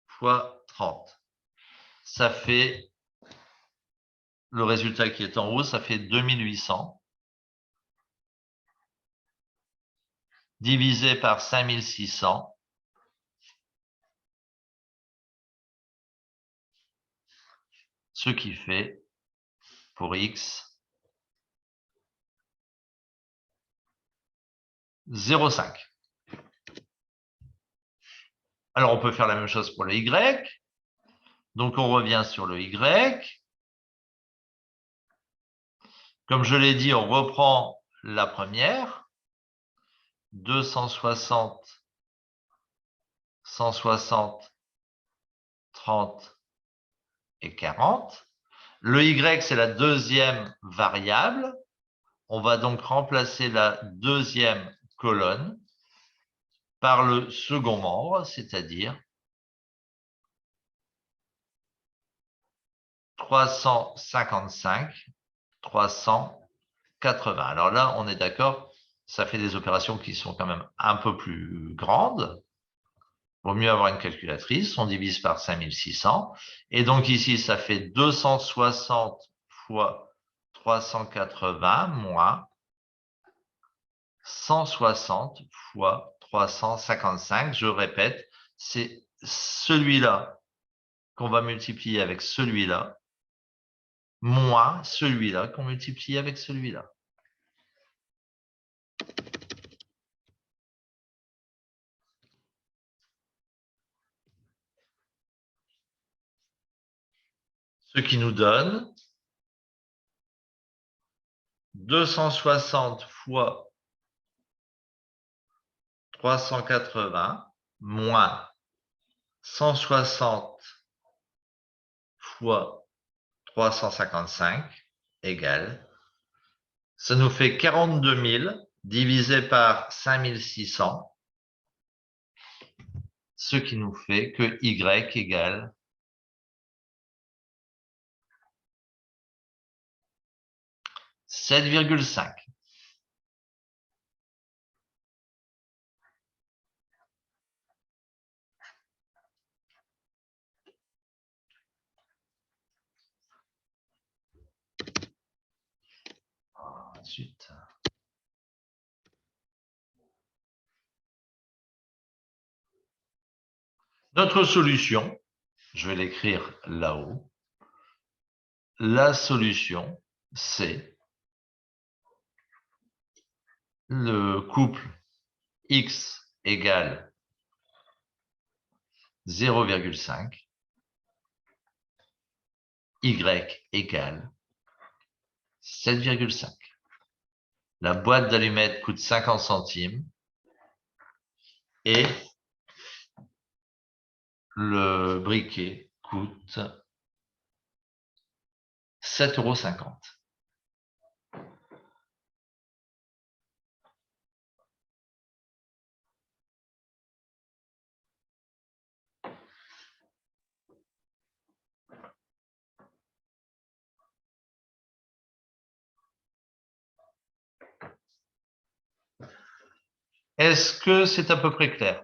fois 30. Ça fait le résultat qui est en haut, ça fait 2800 divisé par 5600, ce qui fait pour x 0,5. Alors, on peut faire la même chose pour le y. Donc, on revient sur le y. Comme je l'ai dit, on reprend la première. 260, 160, 30 et 40. Le y, c'est la deuxième variable. On va donc remplacer la deuxième colonne par le second membre, c'est-à-dire 355, 380. Alors là, on est d'accord, ça fait des opérations qui sont quand même un peu plus grandes. Vaut mieux avoir une calculatrice, on divise par 5600. Et donc ici, ça fait 260 fois 380 moins 160 fois 355. Je répète, c'est celui-là qu'on va multiplier avec celui-là, moins celui-là qu'on multiplie avec celui-là. Ce qui nous donne 260 fois 380 moins 160 fois 355 égale, ça nous fait 42 000 divisé par 5600, ce qui nous fait que y égale 7,5. Ensuite, notre solution, je vais l'écrire là-haut. La solution, c'est le couple x égale 0,5, y égale 7,5. La boîte d'allumettes coûte 50 centimes et le briquet coûte 7,50 €. Est-ce que c'est à peu près clair?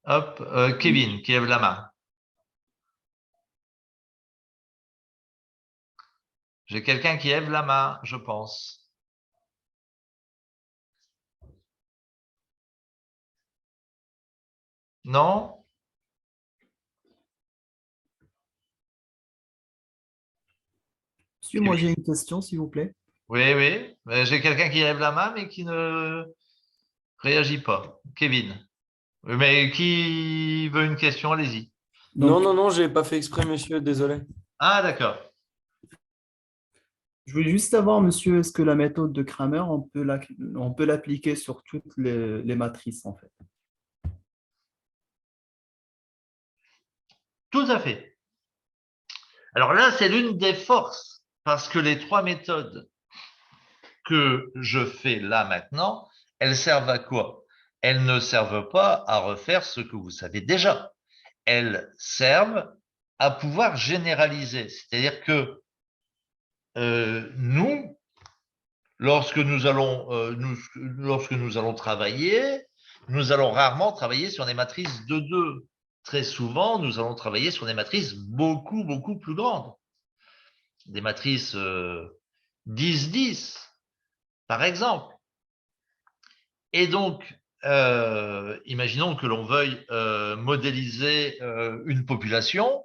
Hop, Kevin, qui lève la main. J'ai quelqu'un qui lève la main, je pense. Non? Monsieur, moi j'ai une question, s'il vous plaît. Oui, oui. J'ai quelqu'un qui lève la main, mais qui ne réagit pas. Kevin. Mais qui veut une question? Allez-y. Non, non, non, j'ai pas fait exprès, monsieur, désolé. Ah, d'accord. Je voulais juste savoir, monsieur, est-ce que la méthode de Cramer, on peut l'appliquer sur toutes les matrices, en fait? Tout à fait. Alors là, c'est l'une des forces, parce que les trois méthodes que je fais là maintenant, elles servent à quoi? Elles ne servent pas à refaire ce que vous savez déjà. Elles servent à pouvoir généraliser. C'est-à-dire que nous, lorsque lorsque nous allons travailler, nous allons rarement travailler sur des matrices de 2. Très souvent, nous allons travailler sur des matrices beaucoup, beaucoup plus grandes. Des matrices 10-10, par exemple. Et donc, imaginons que l'on veuille modéliser une population.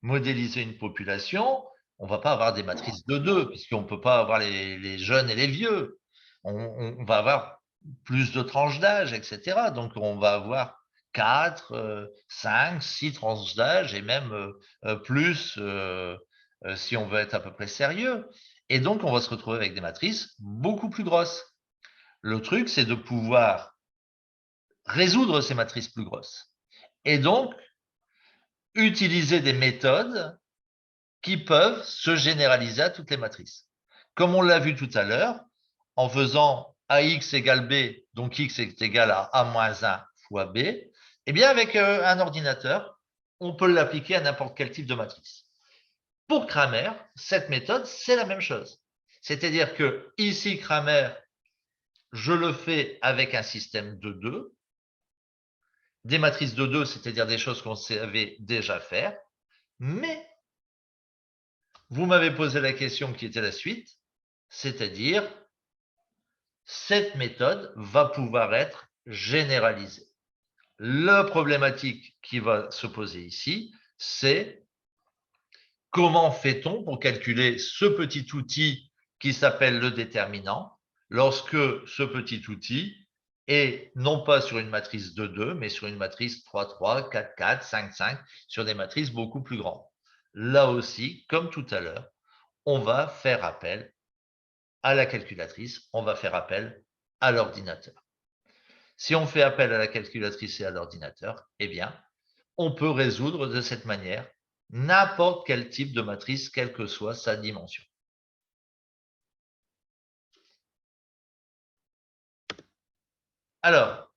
Modéliser une population, on ne va pas avoir des matrices de 2, puisqu'on ne peut pas avoir les jeunes et les vieux. On va avoir plus de tranches d'âge, etc. Donc, on va avoir 4, 5, 6 tranches d'âge et même plus si on veut être à peu près sérieux. Et donc, on va se retrouver avec des matrices beaucoup plus grosses. Le truc, c'est de pouvoir résoudre ces matrices plus grosses et donc utiliser des méthodes qui peuvent se généraliser à toutes les matrices. Comme on l'a vu tout à l'heure, en faisant AX égale B, donc X est égal à A-1 fois B, eh bien avec un ordinateur, on peut l'appliquer à n'importe quel type de matrice. Pour Cramer, cette méthode, c'est la même chose. C'est-à-dire que ici, Cramer, je le fais avec un système de 2, des matrices de 2, c'est-à-dire des choses qu'on savait déjà faire, mais vous m'avez posé la question qui était la suite, c'est-à-dire cette méthode va pouvoir être généralisée. La problématique qui va se poser ici, c'est comment fait-on pour calculer ce petit outil qui s'appelle le déterminant lorsque ce petit outil est non pas sur une matrice de 2, mais sur une matrice 3-3, 4-4, 5-5, sur des matrices beaucoup plus grandes. Là aussi, comme tout à l'heure, on va faire appel à la calculatrice, on va faire appel à l'ordinateur. Si on fait appel à la calculatrice et à l'ordinateur, eh bien, on peut résoudre de cette manière n'importe quel type de matrice, quelle que soit sa dimension. Alors,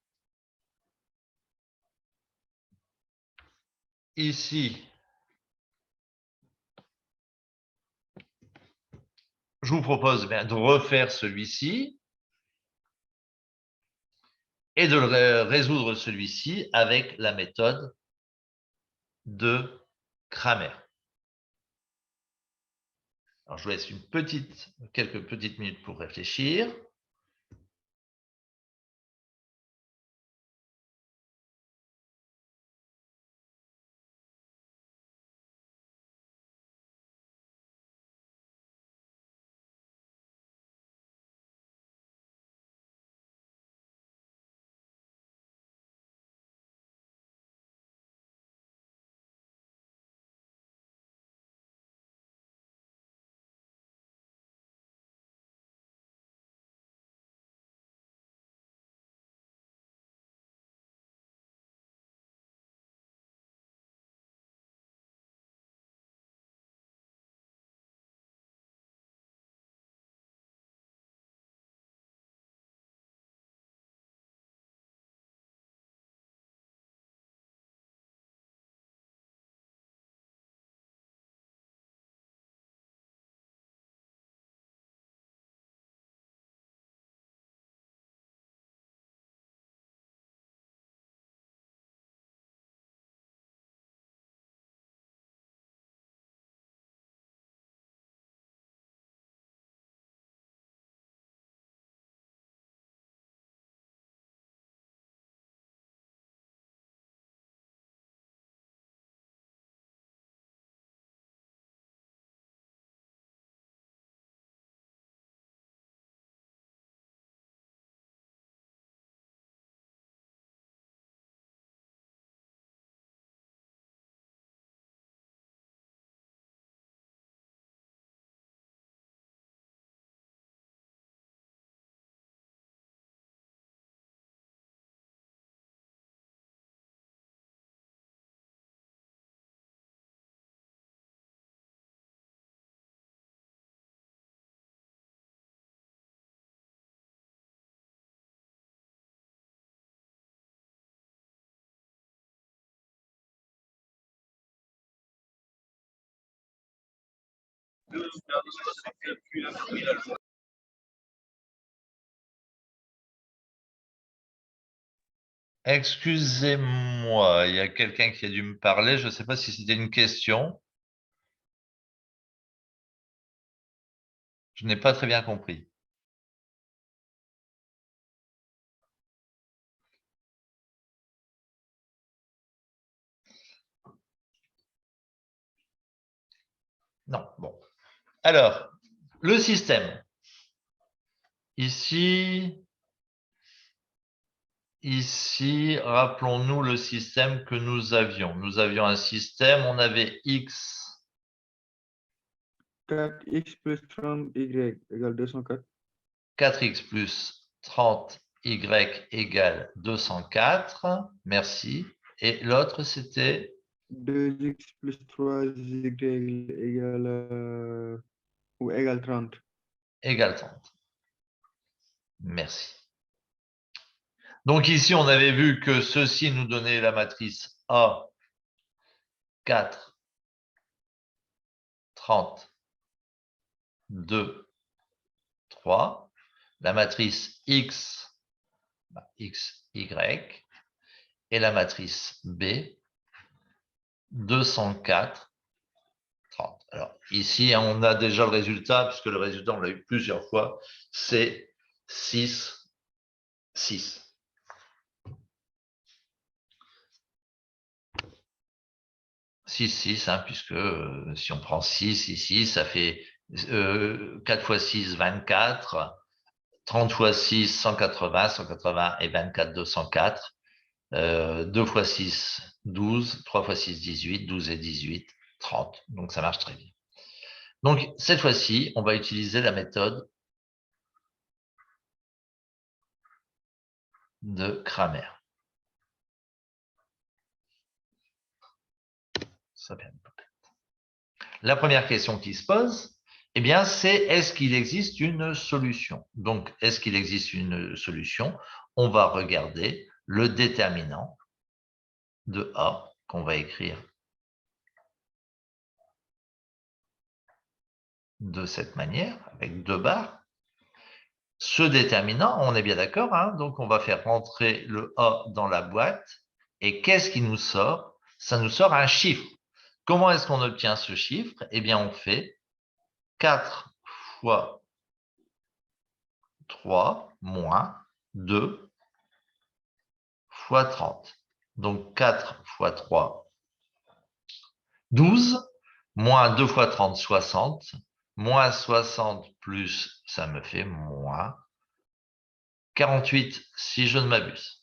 ici, je vous propose de refaire celui-ci et de résoudre celui-ci avec la méthode de Cramer. Alors, je vous laisse quelques petites minutes pour réfléchir. Excusez-moi, il y a quelqu'un qui a dû me parler. Je ne sais pas si c'était une question. Je n'ai pas très bien compris. Non, bon. Alors, le système. Ici, rappelons-nous le système que nous avions. Nous avions un système, on avait x 4x plus 30y égale 204. 4x plus 30y égale 204. Merci. Et l'autre, c'était 2x plus 3y égale, ou égale 30. égale 30. Merci. Donc ici, on avait vu que ceci nous donnait la matrice A, 4, 30, 2, 3. La matrice X, X, Y. Et la matrice B, 204, 30. Alors ici, on a déjà le résultat, puisque le résultat, on l'a eu plusieurs fois, c'est 6, 6. Puisque si on prend 6 ici, ça fait 4 fois 6, 24, 30 fois 6, 180, 180 et 24, 204, 2 fois 6, 12, 3 fois 6, 18, 12 et 18, 30. Donc ça marche très bien. Donc cette fois-ci, on va utiliser la méthode de Cramer. La première question qui se pose, eh bien, c'est est-ce qu'il existe une solution? Donc, est-ce qu'il existe une solution? On va regarder le déterminant de A qu'on va écrire de cette manière, avec 2 barres. Ce déterminant, on est bien d'accord, hein, donc on va faire rentrer le A dans la boîte. Et qu'est-ce qui nous sort? Ça nous sort un chiffre. Comment est-ce qu'on obtient ce chiffre? Eh bien, on fait 4 fois 3 moins 2 fois 30. Donc 4 fois 3, 12, moins 2 fois 30, 60, moins 60 plus, ça me fait moins 48, si je ne m'abuse.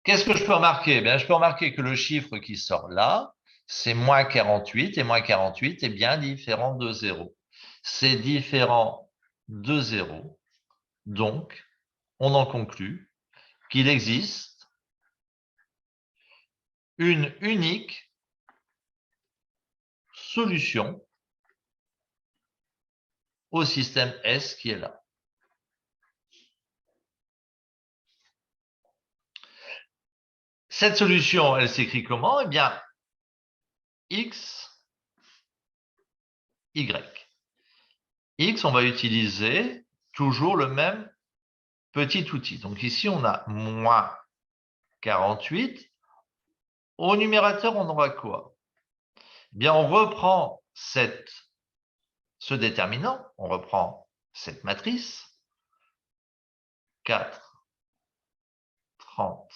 Qu'est-ce que je peux remarquer? Bien, je peux remarquer que le chiffre qui sort là, c'est moins 48, et moins 48 est bien différent de 0. C'est différent de 0. Donc, on en conclut qu'il existe une unique solution au système S qui est là. Cette solution, elle s'écrit comment? Eh bien, X, Y. X, on va utiliser toujours le même petit outil. Donc ici, on a moins 48. Au numérateur, on aura quoi? Eh bien, on reprend ce déterminant, on reprend cette matrice, 4, 30,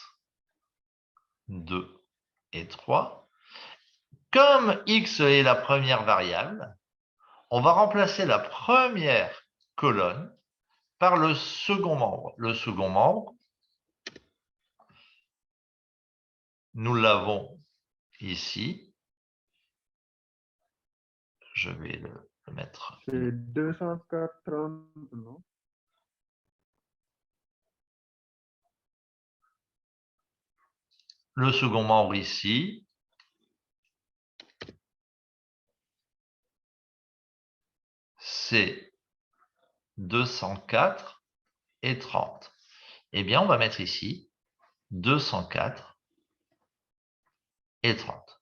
2 et 3. Comme X est la première variable, on va remplacer la première colonne par le second membre. Le second membre, nous l'avons ici. Je vais le mettre. C'est 204, 30, non? Le second membre ici. c'est 204 et 30. Eh bien, on va mettre ici 204 et 30.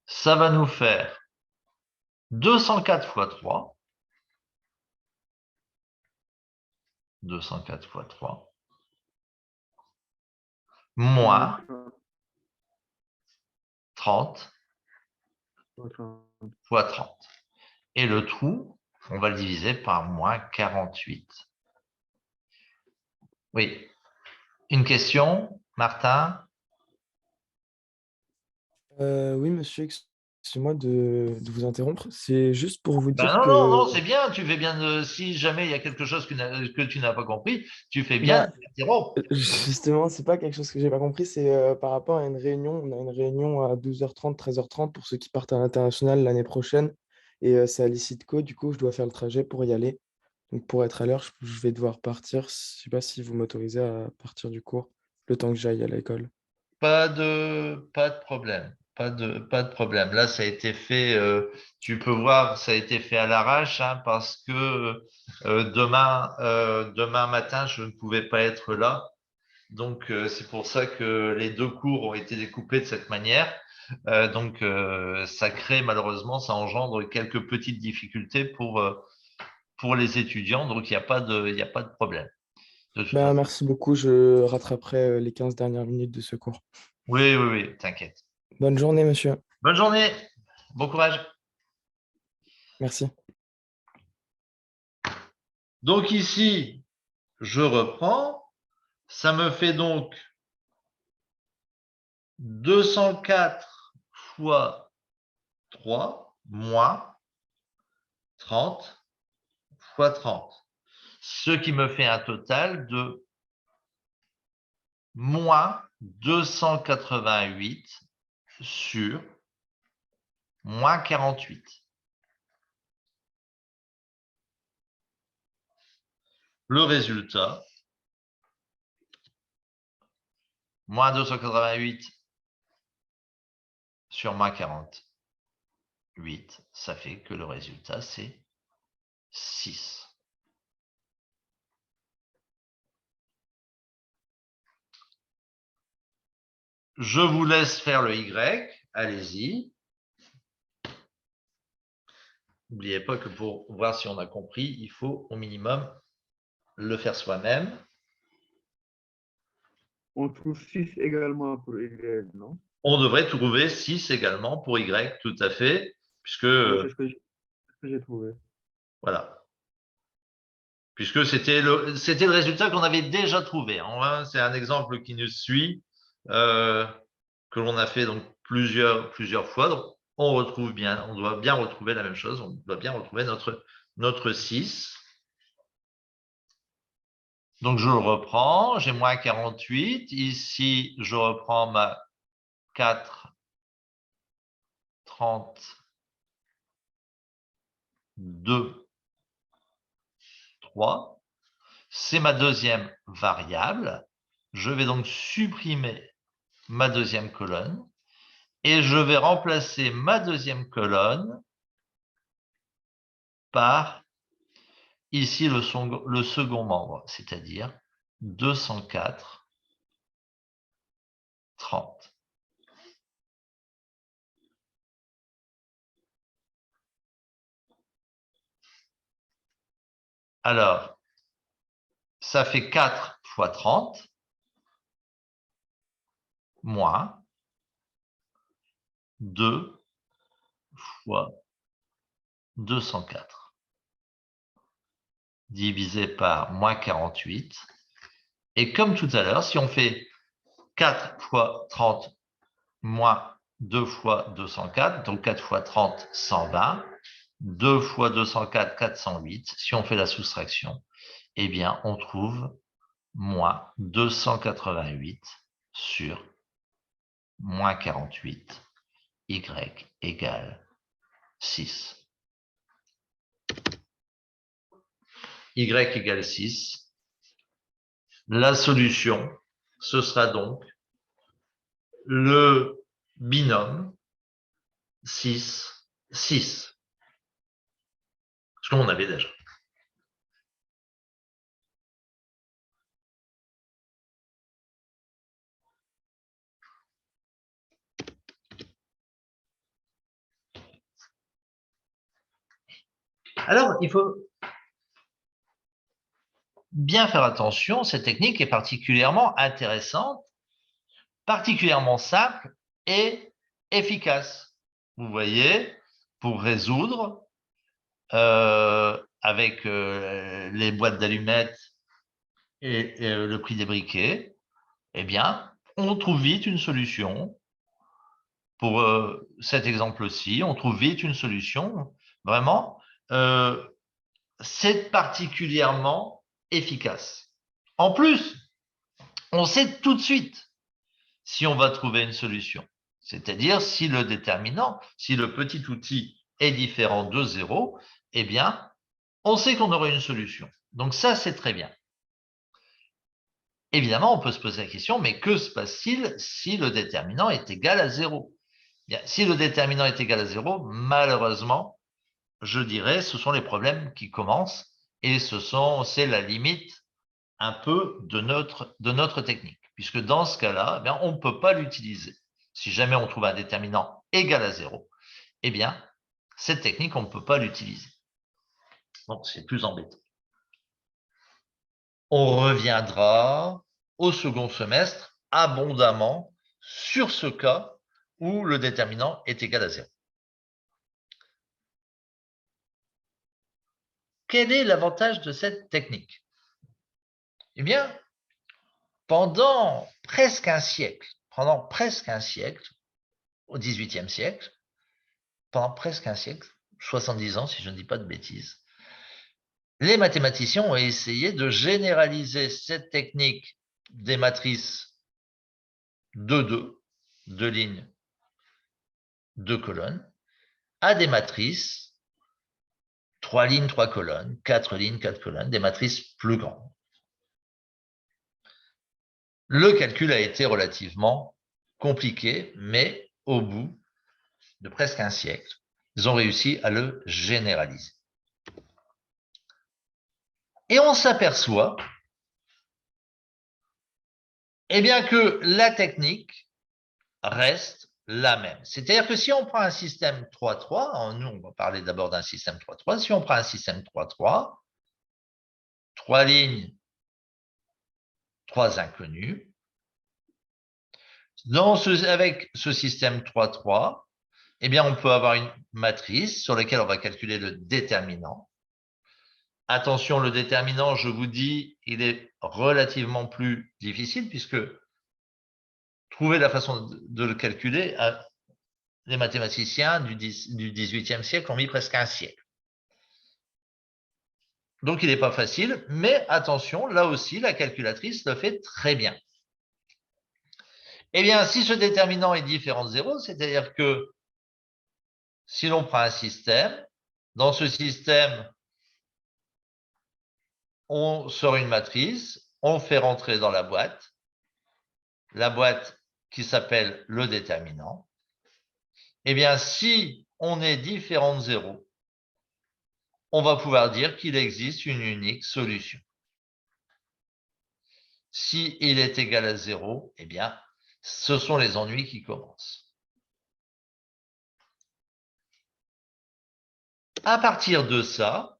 Ça va nous faire 204 fois 3. 204 fois 3. Moins 30 fois 30. Et le tout, on va le diviser par moins 48. Oui. Une question, Martin? Oui, monsieur, excusez-moi de vous interrompre. C'est juste pour vous dire Non, que non, non, c'est bien. Tu fais bien si jamais il y a quelque chose que tu n'as pas compris, tu fais bien bah, de m'interrompre. justement, c'est pas quelque chose que j'ai pas compris, c'est par rapport à une réunion. On a une réunion à 12h30, 13h30 pour ceux qui partent à l'international l'année prochaine. Et c'est à l'ICITCO, du coup, je dois faire le trajet pour y aller. Donc pour être à l'heure, je vais devoir partir. Je sais pas si vous m'autorisez à partir du cours, le temps que j'aille à l'école. Pas de problème. Pas de problème. Là, ça a été fait, tu peux voir, ça a été fait à l'arrache, hein, parce que demain matin, je ne pouvais pas être là. Donc, c'est pour ça que les deux cours ont été découpés de cette manière. Donc, ça crée malheureusement, ça engendre quelques petites difficultés pour les étudiants. Donc, il y a pas de problème. De toute Bah, façon. merci beaucoup, je rattraperai les 15 dernières minutes de ce cours. Oui, oui, oui, t'inquiète. Bonne journée, monsieur. Bonne journée. Bon courage. Merci. Donc ici, je reprends. Ça me fait donc 204 fois 3 moins 30 fois 30. Ce qui me fait un total de moins 288 sur moins 48. Le résultat, moins 288 sur moins 48, ça fait que le résultat, c'est 6. Je vous laisse faire le Y. Allez-y. N'oubliez pas que pour voir si on a compris, il faut au minimum le faire soi-même. On trouve 6 également pour Y, non? On devrait trouver 6 également pour Y, tout à fait, puisque Oui, c'est ce que j'ai trouvé. voilà, puisque c'était le résultat qu'on avait déjà trouvé, hein. C'est un exemple qui nous suit, que l'on a fait donc plusieurs fois. Donc on retrouve bien, on doit bien retrouver la même chose, on doit bien retrouver notre 6. Donc, je reprends, j'ai moins 48. Ici, je reprends ma 4, 30, 2, 3. C'est ma deuxième variable. Je vais donc supprimer ma deuxième colonne et je vais remplacer ma deuxième colonne par ici le second membre, c'est-à-dire 204, 30. Alors, ça fait 4 fois 30 moins 2 fois 204 divisé par moins 48. Et comme tout à l'heure, si on fait 4 fois 30 moins 2 fois 204, donc 4 fois 30, 120, 2 fois 204, 408, si on fait la soustraction, eh bien, on trouve moins 288 sur moins 48, y égale 6. Y égale 6. La solution ce sera donc le binôme 6, 6. Ce qu'on avait déjà. Alors, il faut bien faire attention, cette technique est particulièrement intéressante, particulièrement simple et efficace. Vous voyez, pour résoudre avec les boîtes d'allumettes et le prix des briquets, eh bien, on trouve vite une solution. Pour cet exemple-ci, on trouve vite une solution. Vraiment, c'est particulièrement efficace. En plus, on sait tout de suite si on va trouver une solution. C'est-à-dire si le déterminant, si le petit outil est différent de 0, eh bien, on sait qu'on aura une solution. Donc ça, c'est très bien. Évidemment, on peut se poser la question, mais que se passe-t-il si le déterminant est égal à 0 ? Bien, si le déterminant est égal à 0, malheureusement, je dirais, ce sont les problèmes qui commencent et c'est la limite un peu de notre technique, puisque dans ce cas-là, eh on ne peut pas l'utiliser. Si jamais on trouve un déterminant égal à 0, eh bien, cette technique, on ne peut pas l'utiliser. Donc, c'est plus embêtant. On reviendra au second semestre abondamment sur ce cas où le déterminant est égal à 0. Quel est l'avantage de cette technique? Eh bien, pendant presque un siècle, au XVIIIe siècle, pendant presque un siècle, 70 ans si je ne dis pas de bêtises, les mathématiciens ont essayé de généraliser cette technique des matrices 2 lignes, 2 colonnes, à des matrices 3 lignes, 3 colonnes, 4 lignes, 4 colonnes, des matrices plus grandes. Le calcul a été relativement compliqué, mais au bout de presque un siècle, ils ont réussi à le généraliser. Et on s'aperçoit eh bien, que la technique reste la même. C'est-à-dire que si on prend un système 3-3, nous on va parler d'abord d'un système 3-3, si on prend un système 3-3, 3 lignes, 3 inconnus, avec ce système 3-3, eh bien, on peut avoir une matrice sur laquelle on va calculer le déterminant. Attention, le déterminant, je vous dis, il est relativement plus difficile puisque trouver la façon de le calculer, les mathématiciens du XVIIIe siècle ont mis presque un siècle. Donc, il n'est pas facile, mais attention, là aussi, la calculatrice le fait très bien. Eh bien, si ce déterminant est différent de 0, c'est-à-dire que si l'on prend un système, dans ce système, on sort une matrice, on fait rentrer dans la boîte qui s'appelle le déterminant. Eh bien, si on est différent de 0, on va pouvoir dire qu'il existe une unique solution. Si il est égal à 0, eh bien, ce sont les ennuis qui commencent. À partir de ça,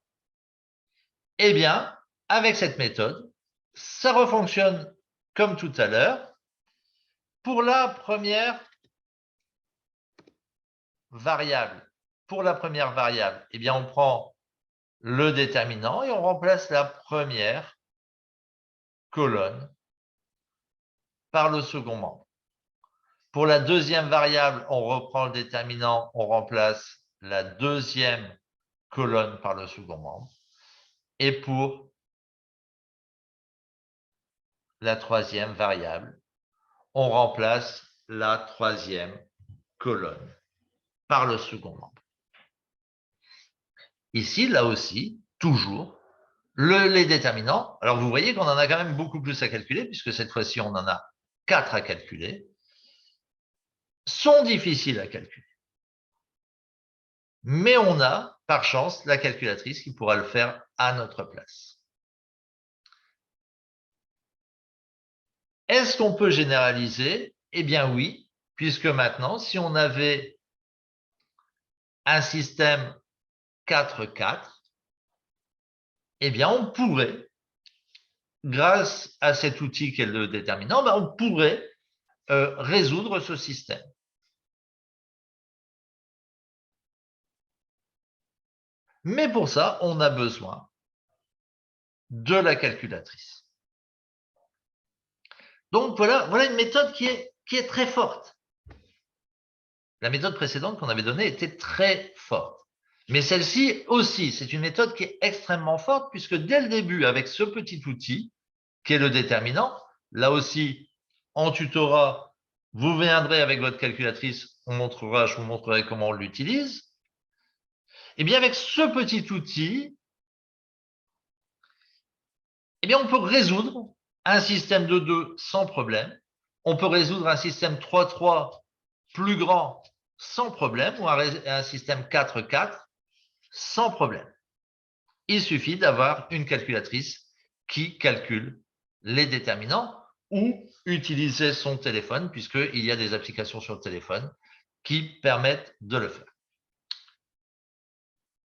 eh bien, avec cette méthode, ça refonctionne comme tout à l'heure. Pour la première variable, eh bien, on prend le déterminant et on remplace la première colonne par le second membre. Pour la deuxième variable, on reprend le déterminant, on remplace la deuxième colonne par le second membre. Et pour la troisième variable, on remplace la troisième colonne par le second membre. Ici, là aussi, toujours, Les déterminants, alors vous voyez qu'on en a quand même beaucoup plus à calculer, puisque cette fois-ci, on en a 4 à calculer, sont difficiles à calculer. Mais on a, par chance, la calculatrice qui pourra le faire à notre place. Est-ce qu'on peut généraliser? Eh bien oui, puisque maintenant, si on avait un système 4-4, eh bien on pourrait, grâce à cet outil qu'est le déterminant, on pourrait résoudre ce système. Mais pour ça, on a besoin de la calculatrice. Donc voilà une méthode qui est très forte. La méthode précédente qu'on avait donnée était très forte. Mais celle-ci aussi, c'est une méthode qui est extrêmement forte, puisque dès le début, avec ce petit outil, qui est le déterminant, là aussi, en tutorat, vous viendrez avec votre calculatrice, je vous montrerai comment on l'utilise. Et bien avec ce petit outil, eh bien on peut résoudre un système de 2 sans problème. On peut résoudre un système 3-3 plus grand sans problème, ou un système 4-4 sans problème. Il suffit d'avoir une calculatrice qui calcule les déterminants ou utiliser son téléphone, puisqu'il y a des applications sur le téléphone qui permettent de le faire.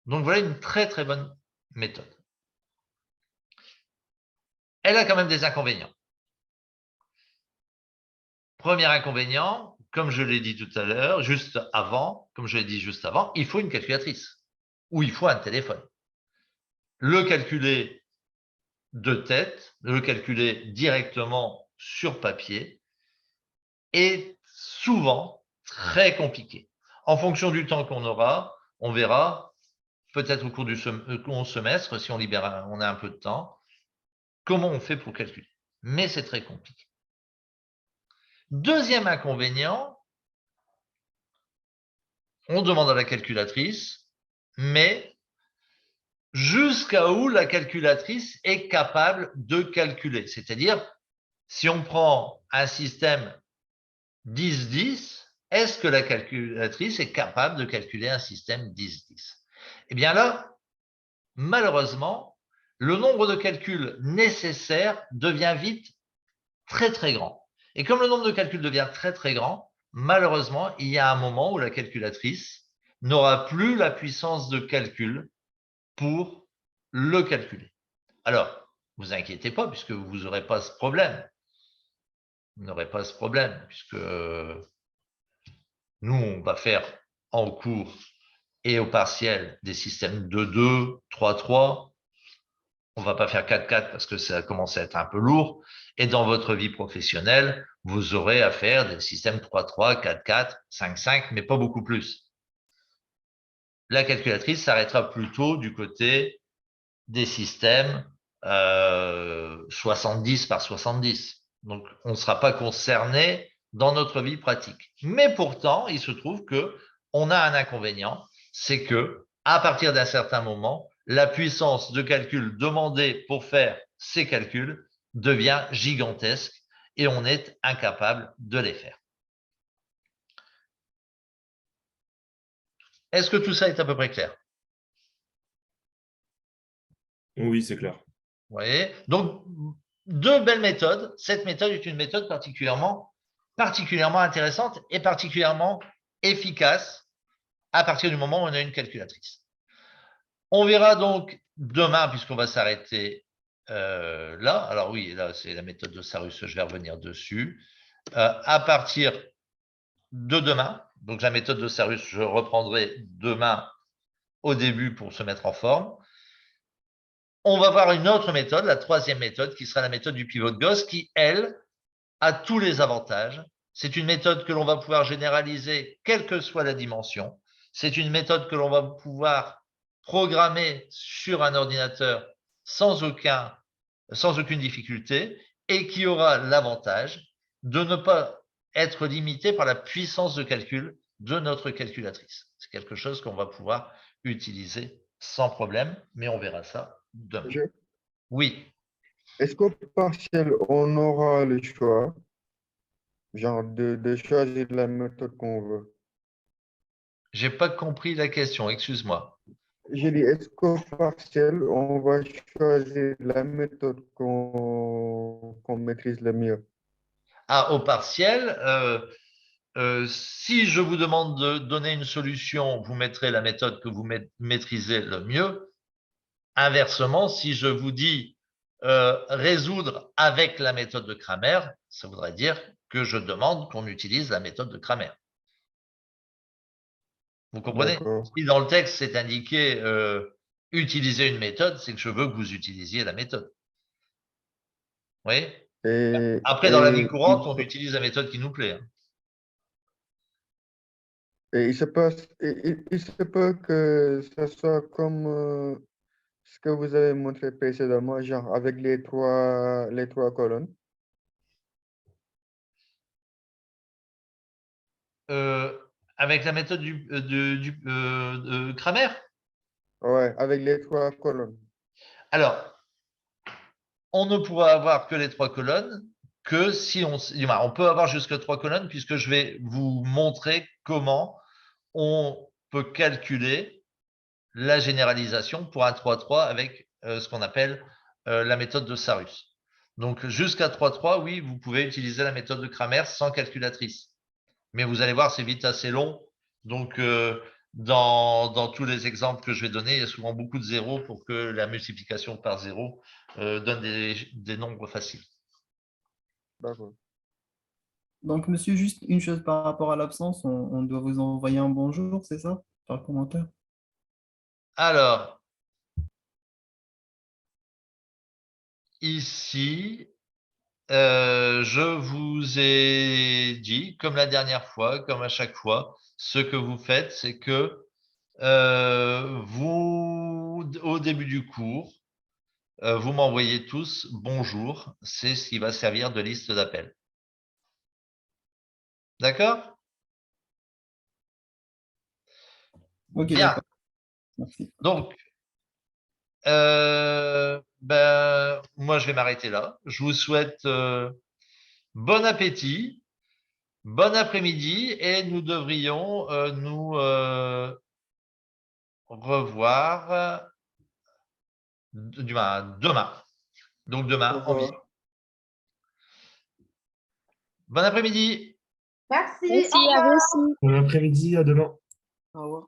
Donc voilà une très très bonne méthode. Elle a quand même des inconvénients. Premier inconvénient, comme je l'ai dit tout à l'heure, il faut une calculatrice ou il faut un téléphone. Le calculer de tête, le calculer directement sur papier est souvent très compliqué. En fonction du temps qu'on aura, on verra, peut-être au cours du semestre, si on a un peu de temps, comment on fait pour calculer. Mais c'est très compliqué. Deuxième inconvénient, on demande à la calculatrice, mais jusqu'à où la calculatrice est capable de calculer. C'est-à-dire, si on prend un système 10-10, est-ce que la calculatrice est capable de calculer un système 10-10? Eh bien là, malheureusement, le nombre de calculs nécessaires devient vite très très grand. Et comme le nombre de calculs devient très très grand, malheureusement, il y a un moment où la calculatrice n'aura plus la puissance de calcul pour le calculer. Alors, vous inquiétez pas, puisque vous n'aurez pas ce problème. Vous n'aurez pas ce problème, puisque nous, on va faire en cours et au partiel des systèmes 2-2, 3-3. On ne va pas faire 4-4 parce que ça commence à être un peu lourd. Et dans votre vie professionnelle, vous aurez à faire des systèmes 3-3, 4-4, 5-5, mais pas beaucoup plus. La calculatrice s'arrêtera plutôt du côté des systèmes 70 par 70. Donc, on ne sera pas concerné dans notre vie pratique. Mais pourtant, il se trouve qu'on a un inconvénient, c'est que à partir d'un certain moment, la puissance de calcul demandée pour faire ces calculs devient gigantesque et on est incapable de les faire. Est-ce que tout ça est à peu près clair? Oui, c'est clair. Vous voyez? Donc, deux belles méthodes. Cette méthode est une méthode particulièrement intéressante et particulièrement efficace à partir du moment où on a une calculatrice. On verra donc demain, puisqu'on va s'arrêter là. Alors oui, là, c'est la méthode de Sarus, je vais revenir dessus. À partir de demain, donc la méthode de Sarus, je reprendrai demain au début pour se mettre en forme. On va voir une autre méthode, la troisième méthode, qui sera la méthode du pivot de Gauss, qui, elle, a tous les avantages. C'est une méthode que l'on va pouvoir généraliser, quelle que soit la dimension. C'est une méthode que l'on va pouvoir programmer sur un ordinateur sans aucune difficulté et qui aura l'avantage de ne pas être limité par la puissance de calcul de notre calculatrice. C'est quelque chose qu'on va pouvoir utiliser sans problème, mais on verra ça demain. Oui. Est-ce qu'au partiel, on aura le choix, genre de choisir la méthode qu'on veut? J'ai pas compris la question, excuse-moi. J'ai dit, est-ce qu'au partiel, on va choisir la méthode qu'on maîtrise le mieux? Ah, au partiel, si je vous demande de donner une solution, vous mettrez la méthode que vous maîtrisez le mieux. Inversement, si je vous dis résoudre avec la méthode de Cramer, ça voudrait dire que je demande qu'on utilise la méthode de Cramer. Vous comprenez? D'accord. Si dans le texte c'est indiqué utiliser une méthode, c'est que je veux que vous utilisiez la méthode. Vous voyez? Après, dans la vie courante, on utilise la méthode qui nous plaît. Et il se peut que ce soit comme ce que vous avez montré précédemment, genre avec les trois colonnes. Avec la méthode de Cramer? Ouais, avec les trois colonnes. Alors, on ne pourra avoir que les trois colonnes que si on peut avoir jusque trois colonnes puisque je vais vous montrer comment on peut calculer la généralisation pour un 3-3 avec ce qu'on appelle la méthode de Sarus. Donc, jusqu'à 3-3, oui, vous pouvez utiliser la méthode de Cramer sans calculatrice. Mais vous allez voir, c'est vite assez long. Donc, dans tous les exemples que je vais donner, il y a souvent beaucoup de zéros pour que la multiplication par zéro donne des nombres faciles. D'accord. Donc, monsieur, juste une chose par rapport à l'absence, on doit vous envoyer un bonjour, c'est ça? Par commentaire. Alors, ici, je vous ai dit, comme la dernière fois, comme à chaque fois, ce que vous faites, c'est que vous, au début du cours, vous m'envoyez tous bonjour, c'est ce qui va servir de liste d'appel. D'accord? Ok, Bien. d'accord. Merci. Donc, moi, je vais m'arrêter là. Je vous souhaite bon appétit, bon après-midi et nous devrions nous revoir demain. Donc, Au demain en visio. revoir. Bon après-midi. Merci. Merci à vous aussi. Bon après-midi, à demain. Au revoir.